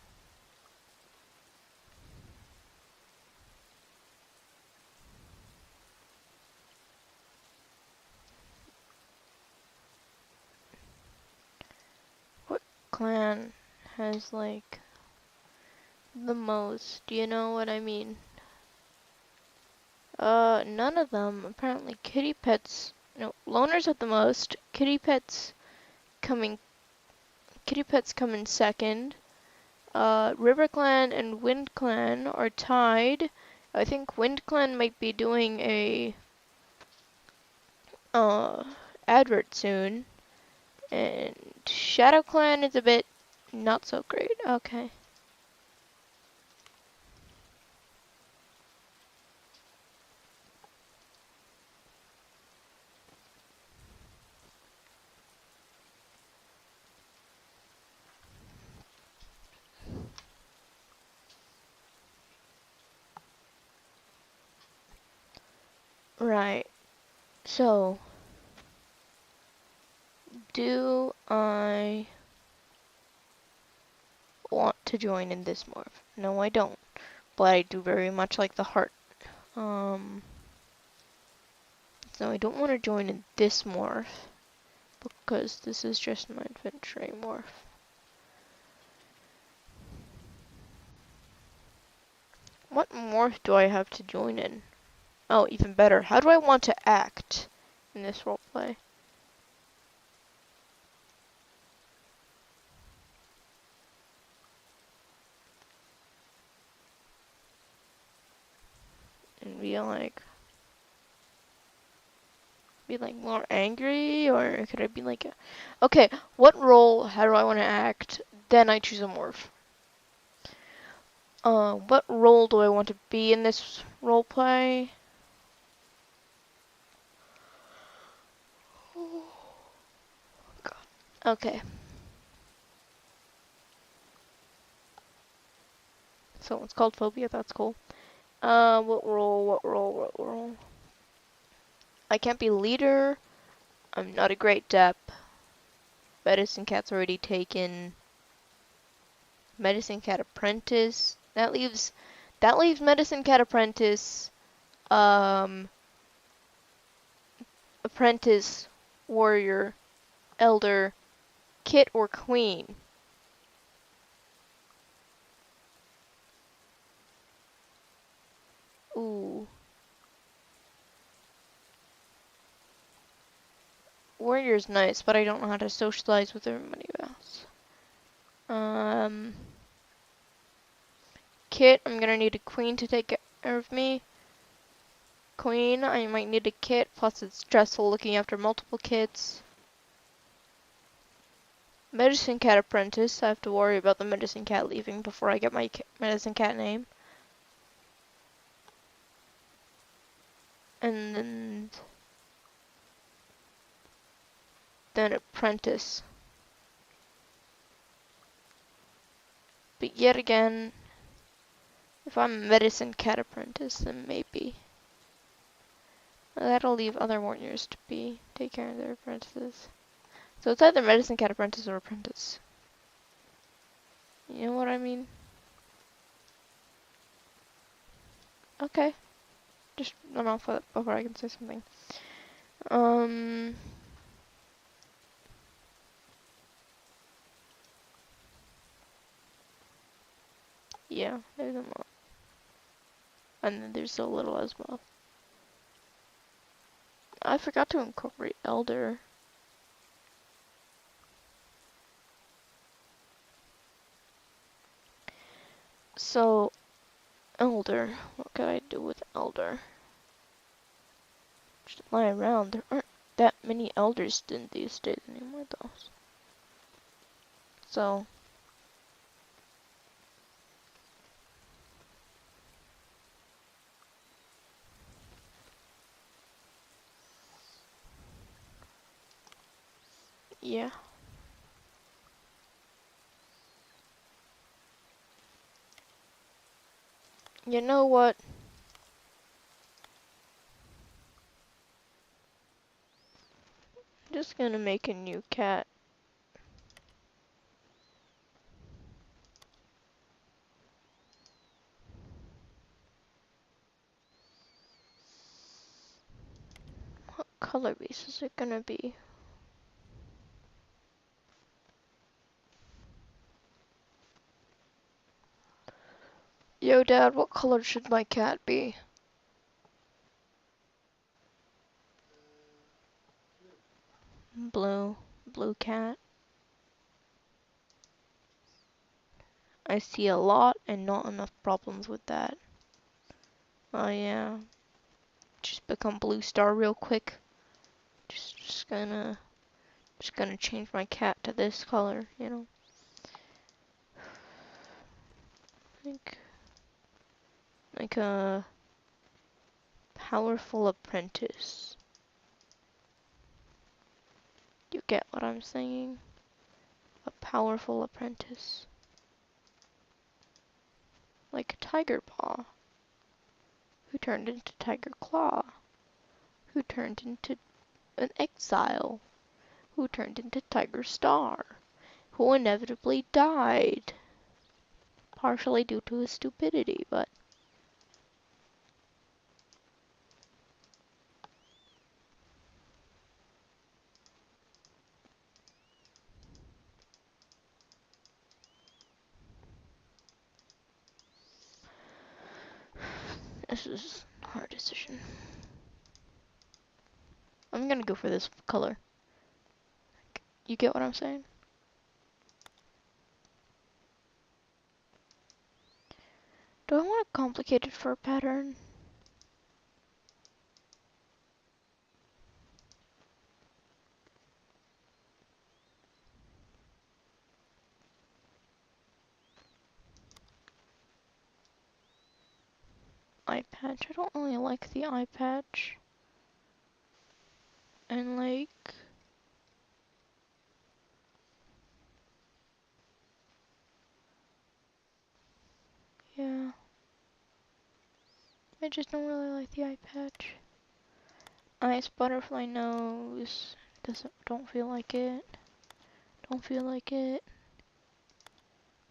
What clan has like the most? Do you know what I mean? None of them. Apparently kitty pets, no, loners have the most. Coming Kitty pets come in second. River Clan and Wind Clan are tied. I think Wind Clan might be doing a uh advert soon. And Shadow Clan is a bit not so great. Okay. Right. So, do I want to join in this morph? No, I don't. But I do very much like the heart. Um, so I don't want to join in this morph because this is just my adventure morph. What morph do I have to join in? Oh, even better. How do I want to act in this roleplay? And be like, be like more angry, or could I be like a... Okay, what role, how do I want to act? Then I choose a morph. What role do I want to be in this role play? Okay. So it's called phobia, that's cool. What role, what role, what role? I can't be leader. I'm not a great dep. Medicine cat's already taken. Medicine cat apprentice. That leaves medicine cat apprentice, um, apprentice, warrior, elder, kit, or queen. Ooh. Warrior's nice, but I don't know how to socialize with everybody else. Kit, I'm gonna need a queen to take care of me. Queen, I might need a kit, plus it's stressful looking after multiple kits. Medicine cat apprentice, I have to worry about the medicine cat leaving before I get my medicine cat name. And then apprentice. But yet again, if I'm a medicine cat apprentice, then maybe. That'll leave other warriors to take care of their apprentices. So it's either medicine cat apprentice or apprentice. You know what I mean? Okay. Just run off with it before I can say something. Yeah, there's a lot. And then there's a little as well. I forgot to incorporate elder. So, elder. What could I do with elder? Just lie around. There aren't that many elders in these days anymore, though. So, yeah. You know what? I'm just gonna make a new cat. What color base is it gonna be? Yo, Dad, what color should my cat be? Blue. Blue cat. I see a lot and not enough problems with that. Oh yeah. Just become blue star real quick. Just gonna change my cat to this color, you know. Like a powerful apprentice. You get what I'm saying? A powerful apprentice. Like a tiger paw. Who turned into tiger claw. Who turned into an exile. Who turned into tiger star. Who inevitably died. Partially due to his stupidity, but this is a hard decision. I'm gonna go for this color. You get what I'm saying? Do I want a complicated fur pattern? eye patch. I don't really like the eye patch. And like, yeah. I just don't really like the eye patch. Ice butterfly nose. Don't feel like it. Don't feel like it.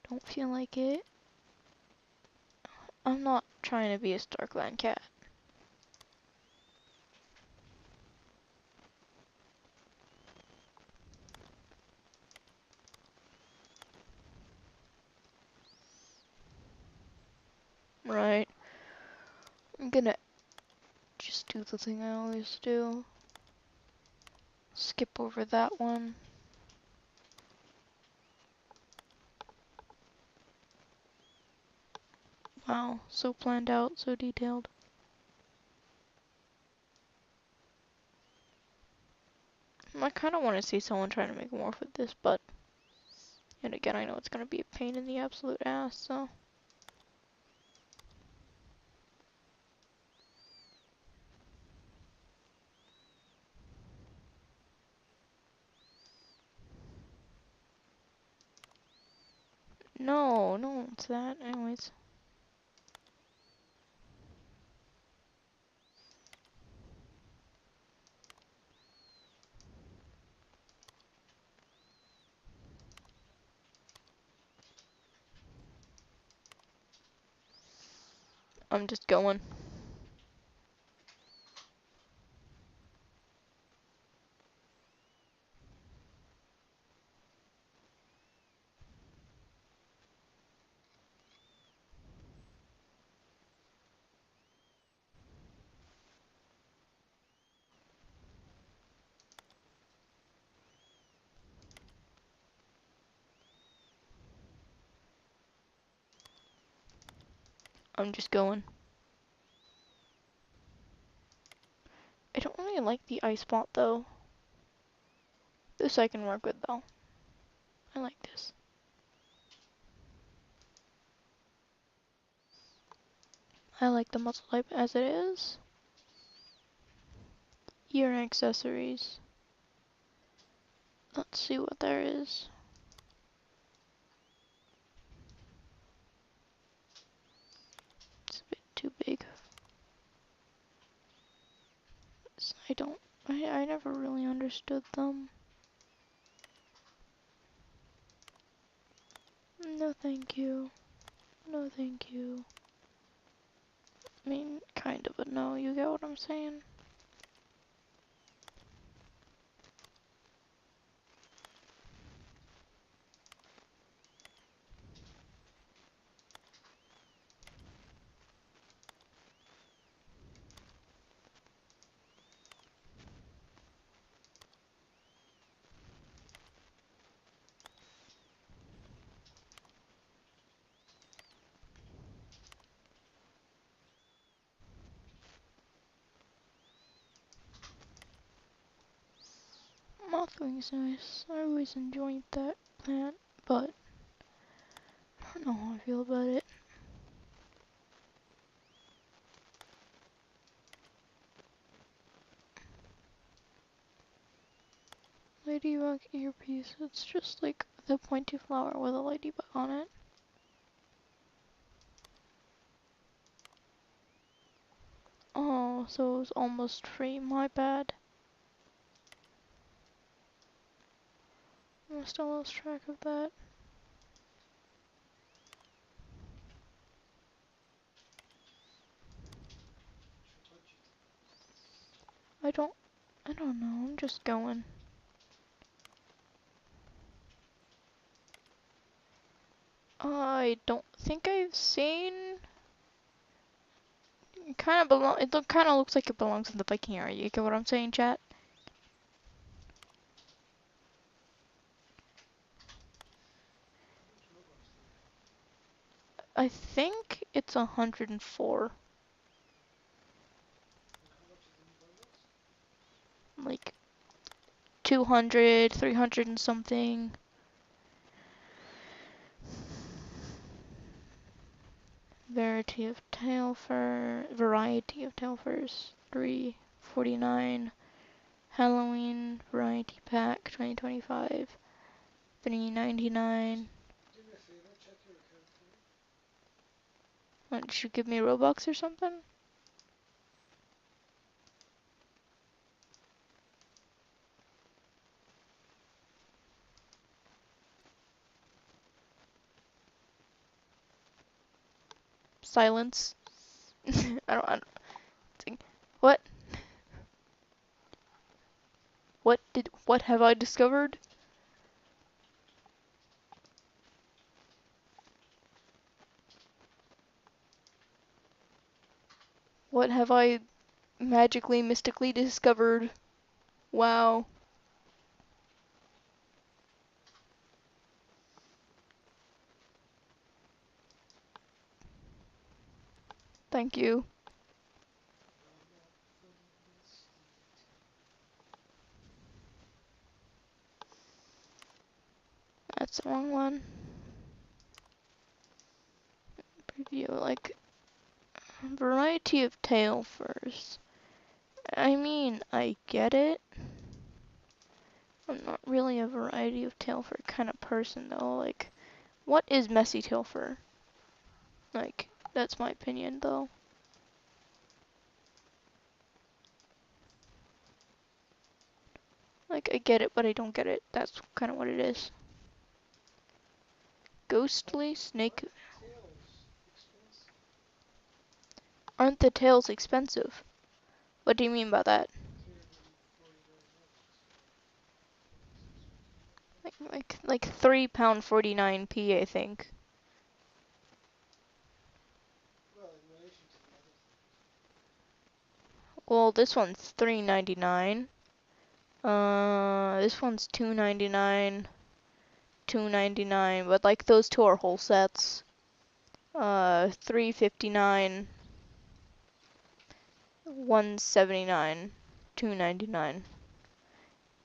Don't feel like it. I'm not trying to be a Starkland cat. Right. I'm gonna just do the thing I always do. Skip over that one. Wow, so planned out, so detailed. I kind of want to see someone trying to make more with this, but yet again, I know it's gonna be a pain in the absolute ass, so. No, it's that. Anyways. I'm just going. I'm just going. I don't really like the ice spot though. This I can work with though. I like this. I like the muscle type as it is. Ear accessories. Let's see what there is. It's a bit too big. I don't. I never really understood them. No, thank you. No, thank you. I mean, kind of a no. You get what I'm saying? Mothwing's nice. I always enjoyed that plant, but I don't know how I feel about it. Ladybug earpiece. It's just like the pointy flower with a ladybug on it. Oh, so it was almost free. My bad. I still lost track of that. I don't. I don't know. I'm just going. I don't think I've seen. It kind of belong. It kind of looks like it belongs in the Viking area. You get what I'm saying, chat? I think it's 104. Like 200, 300 and something. Variety of tail furs, 349. Halloween variety pack 2025, 399. Do me a favor, check your account for me. What, did you give me Robux or something? Silence. I don't think. What? What have I discovered? What have I magically, mystically discovered? Wow. Thank you. That's the wrong one. Preview, like, variety of tail furs. I mean, I get it. I'm not really a variety of tail fur kind of person, though. Like, what is messy tail fur? Like, that's my opinion, though. Like, I get it, but I don't get it. That's kind of what it is. Ghostly snake. Aren't the tails expensive? What do you mean by that? Like £3.49p, I think. Well, this one's $3.99. This one's $2.99. $2.99, but like those two are whole sets. $3.59. $1.79. $2.99.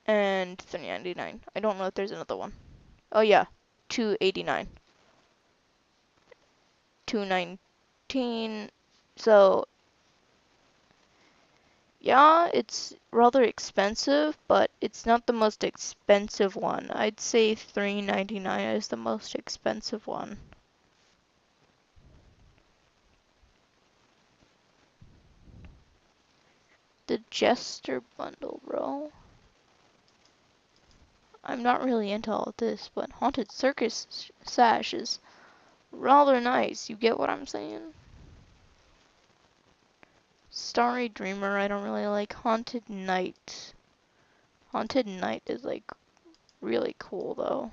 And $3.99. I don't know if there's another one. Oh yeah, $2.89. $2.19. So yeah, it's rather expensive, but it's not the most expensive one. I'd say $3.99 is the most expensive one. The Jester bundle, bro. I'm not really into all of this, but Haunted Circus sash is rather nice. You get what I'm saying? Starry Dreamer, I don't really like. Haunted Night. Haunted Night is like really cool though.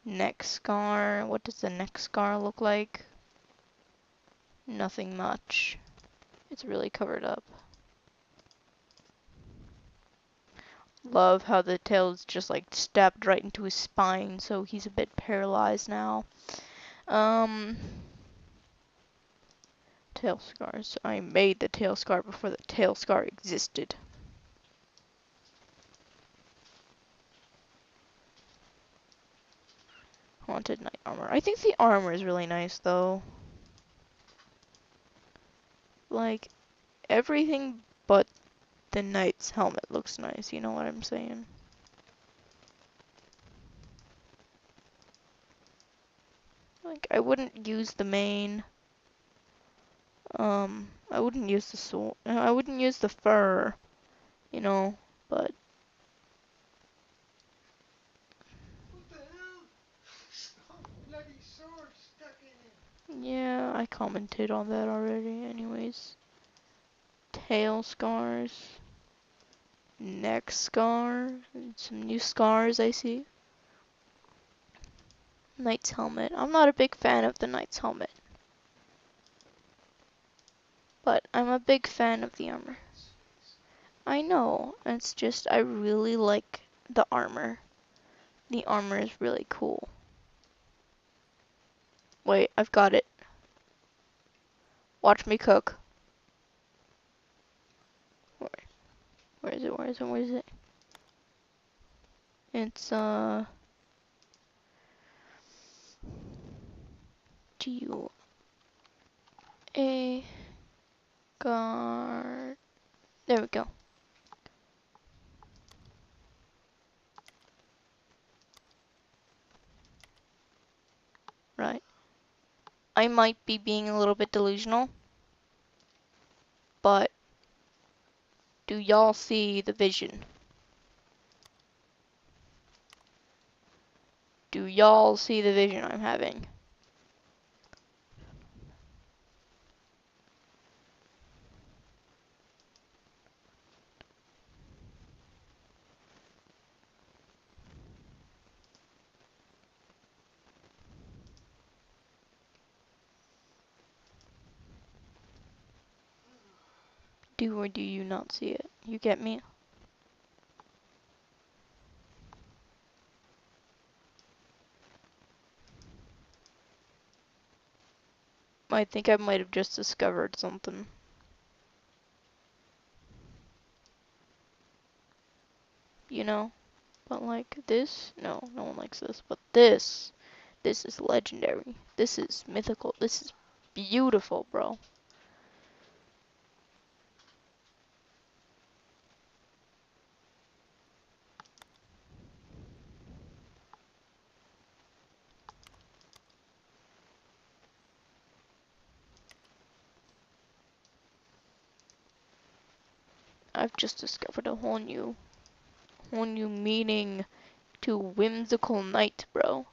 Neck scar. What does the neck scar look like? Nothing much. It's really covered up. Love how the tail is just like stabbed right into his spine, so he's a bit paralyzed now. Tail scars. I made the tail scar before the tail scar existed. Haunted Knight armor. I think the armor is really nice though. Like, everything but the knight's helmet looks nice, you know what I'm saying? Like, I wouldn't use the mane. I wouldn't use the sword. I wouldn't use the fur, you know, but. What the hell? Some bloody sword stuck in him. Yeah, I commented on that already, anyways. Tail scars. Neck scar. Some new scars I see. Knight's helmet. I'm not a big fan of the knight's helmet. But I'm a big fan of the armor. I know, it's just I really like the armor. The armor is really cool. Wait, I've got it. Watch me cook. Where is it? Where is it? Where is it? It's do you Guard. There we go. Right. I might be being a little bit delusional, but do y'all see the vision? Do y'all see the vision I'm having? Do or do you not see it? You get me? I think I might have just discovered something. You know? But like this? No, no one likes this. But this is legendary. This is mythical. This is beautiful, bro. I've just discovered a whole new meaning to whimsical night, bro.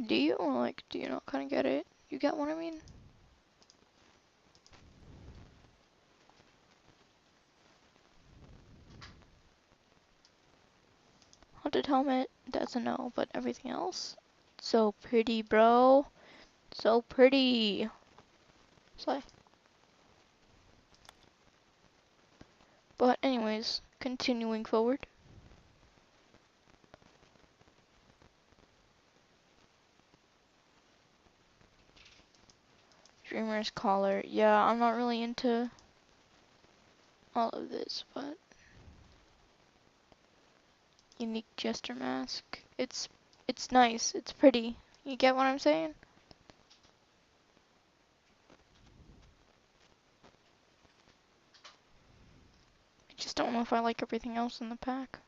Do you, or like, do you not kind of get it? You get what I mean? Haunted helmet, that's a no, but everything else? So pretty, bro. So pretty. Slay. But anyways, continuing forward. Dreamer's collar. Yeah, I'm not really into all of this, but unique jester mask. It's nice. It's pretty. You get what I'm saying? I just don't know if I like everything else in the pack.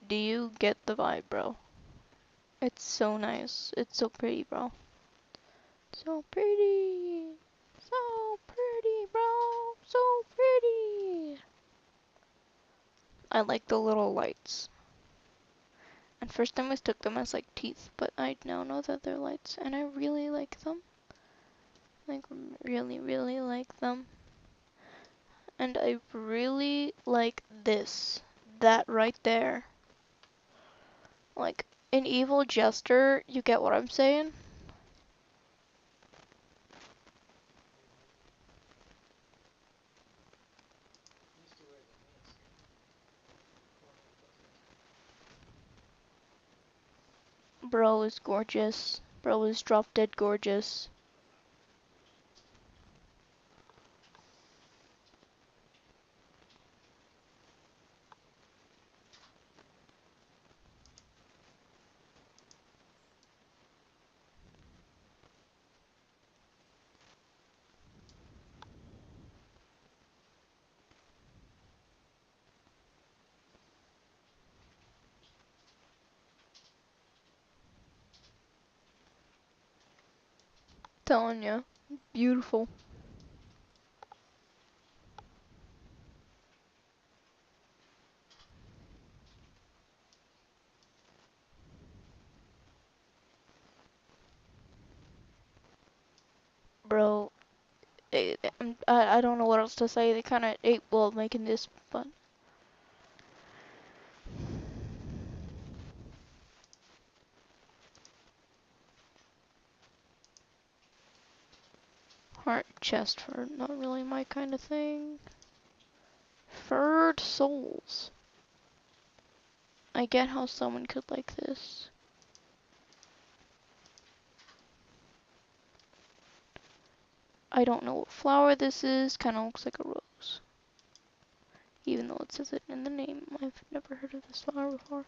Do you get the vibe, bro? It's so nice. It's so pretty, bro. So pretty. So pretty, bro. So pretty. I like the little lights. At first I mistook them as like teeth, but I now know that they're lights, and I really like them. Like, really, really like them. And I really like this. That right there. Like, an evil jester, you get what I'm saying? Bro is gorgeous. Bro is drop dead gorgeous. Telling ya. Beautiful. Bro, I don't know what else to say. They kind of ate well making this, but heart chest fur, not really my kind of thing. Furred souls. I get how someone could like this. I don't know what flower this is. Kind of looks like a rose. Even though it says it in the name. I've never heard of this flower before.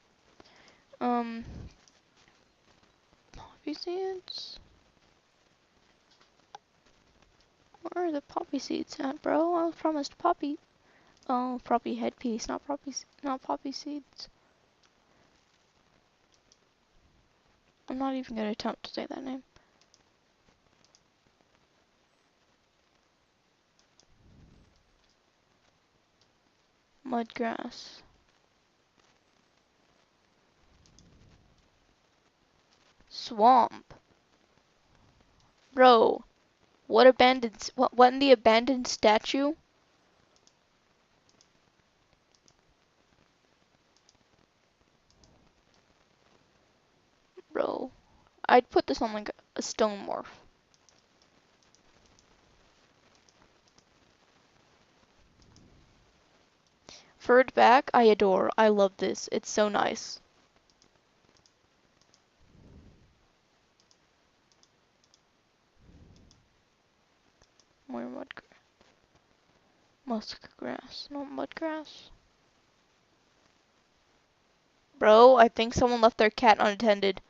Poppy seeds? Where are the poppy seeds at, bro? I was promised poppy. Oh, poppy headpiece, not poppy seeds. I'm not even gonna attempt to say that name. Mudgrass. Swamp. Bro, what in the abandoned statue? Bro, I'd put this on like a stone morph. Furred back, I adore. I love this. It's so nice. More musk grass, no mudgrass. Bro, I think someone left their cat unattended.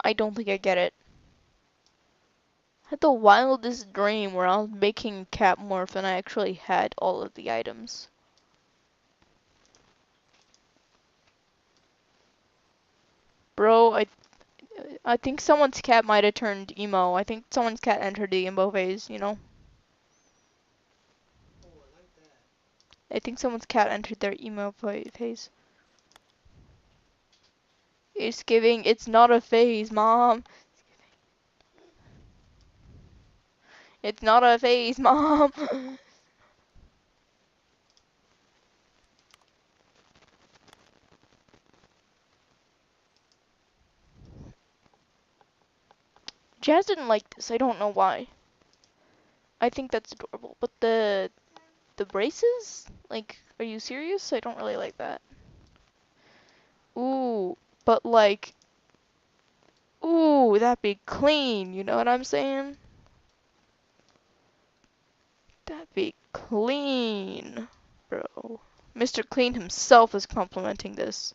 I don't think I get it. I had the wildest dream where I was making cat morph and I actually had all of the items. Bro, I think someone's cat might have turned emo. I think someone's cat entered the emo phase, you know? I think someone's cat entered their emo phase. It's giving, it's not a phase, Mom. It's not a phase, Mom. Jazz didn't like this. I don't know why. I think that's adorable. But the braces? Like, are you serious? I don't really like that. Ooh, but like, ooh, that'd be clean. You know what I'm saying? That'd be clean, bro. Mr. Clean himself is complimenting this.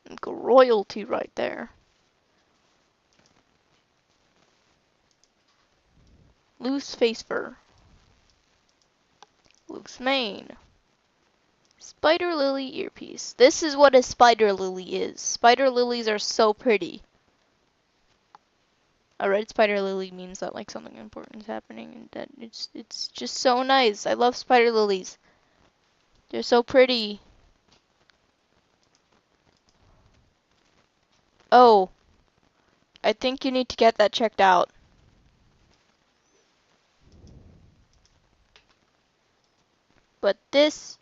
Like royalty right there. Loose face fur. Loose mane. Spider lily earpiece. This is what a spider lily is. Spider lilies are so pretty. A red spider lily means that like something important is happening and that it's just so nice. I love spider lilies. They're so pretty. Oh, I think you need to get that checked out. But this,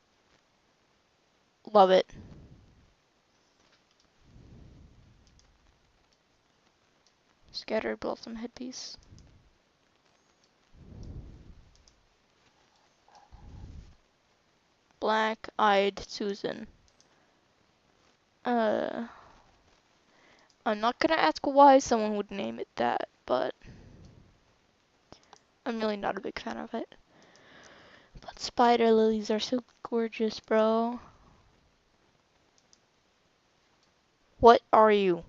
love it. Scattered blossom headpiece. Black-eyed Susan. Uh, I'm not gonna ask why someone would name it that, but I'm really not a big fan of it. But spider lilies are so gorgeous, bro. What are you?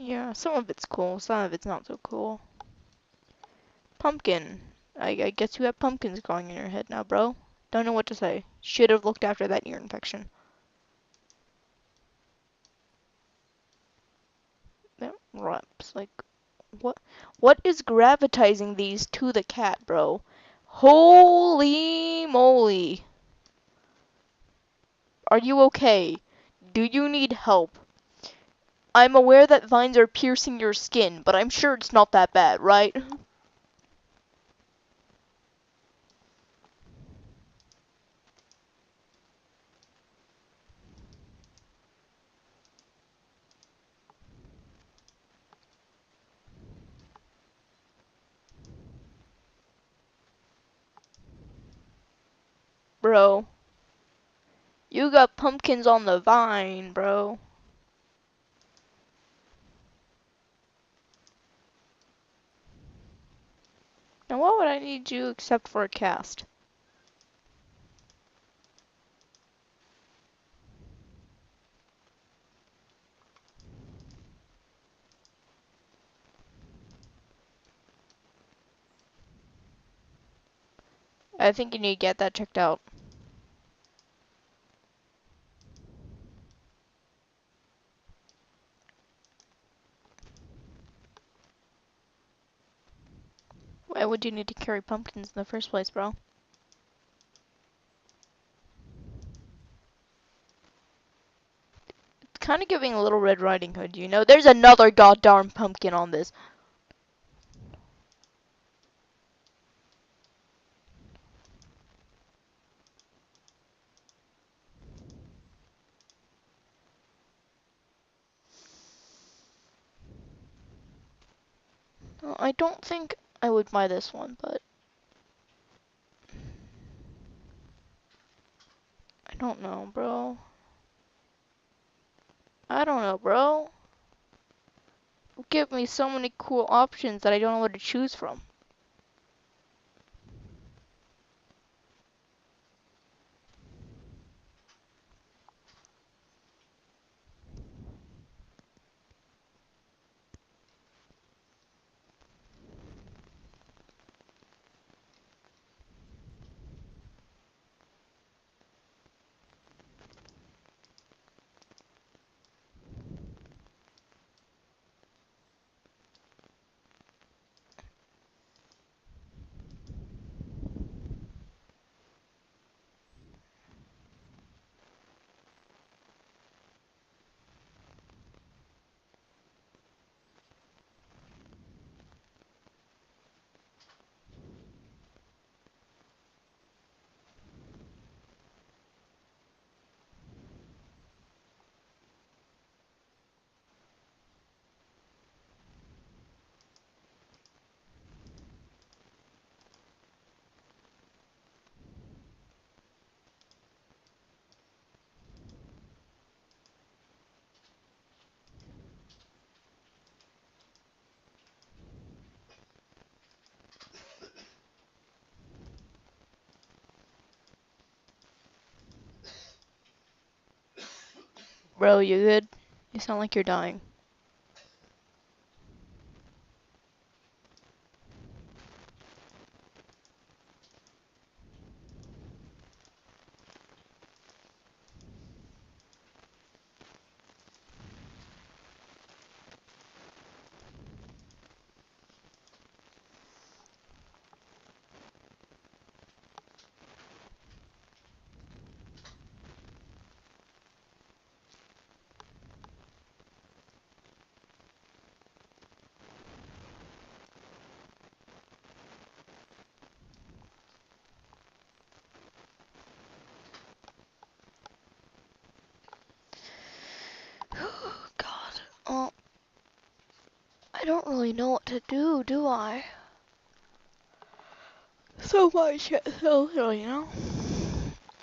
Yeah, some of it's cool, some of it's not so cool. Pumpkin. I guess you have pumpkins growing in your head now, bro. Don't know what to say. Should have looked after that ear infection. That reps. Like, what? What is gravitizing these to the cat, bro? Holy moly. Are you okay? Do you need help? I'm aware that vines are piercing your skin, but I'm sure it's not that bad, right? Bro, you got pumpkins on the vine, bro. Now what would I need you except for a cast? I think you need to get that checked out. Why would you need to carry pumpkins in the first place, bro? It's kind of giving a little Red Riding Hood, you know? There's another goddamn pumpkin on this. Well, I don't think I would buy this one, but I don't know, bro. I don't know, bro. Give me so many cool options that I don't know what to choose from. Bro, you good? You sound like you're dying. Oh, I don't really know what to do I? So much shit, so, you know?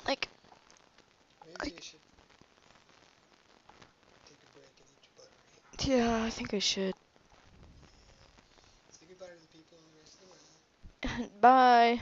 Like, Maybe like, you should take a break and eat your butter, eh? yeah, I think I should. Yeah. Say goodbye to the people in the rest of the world. Bye.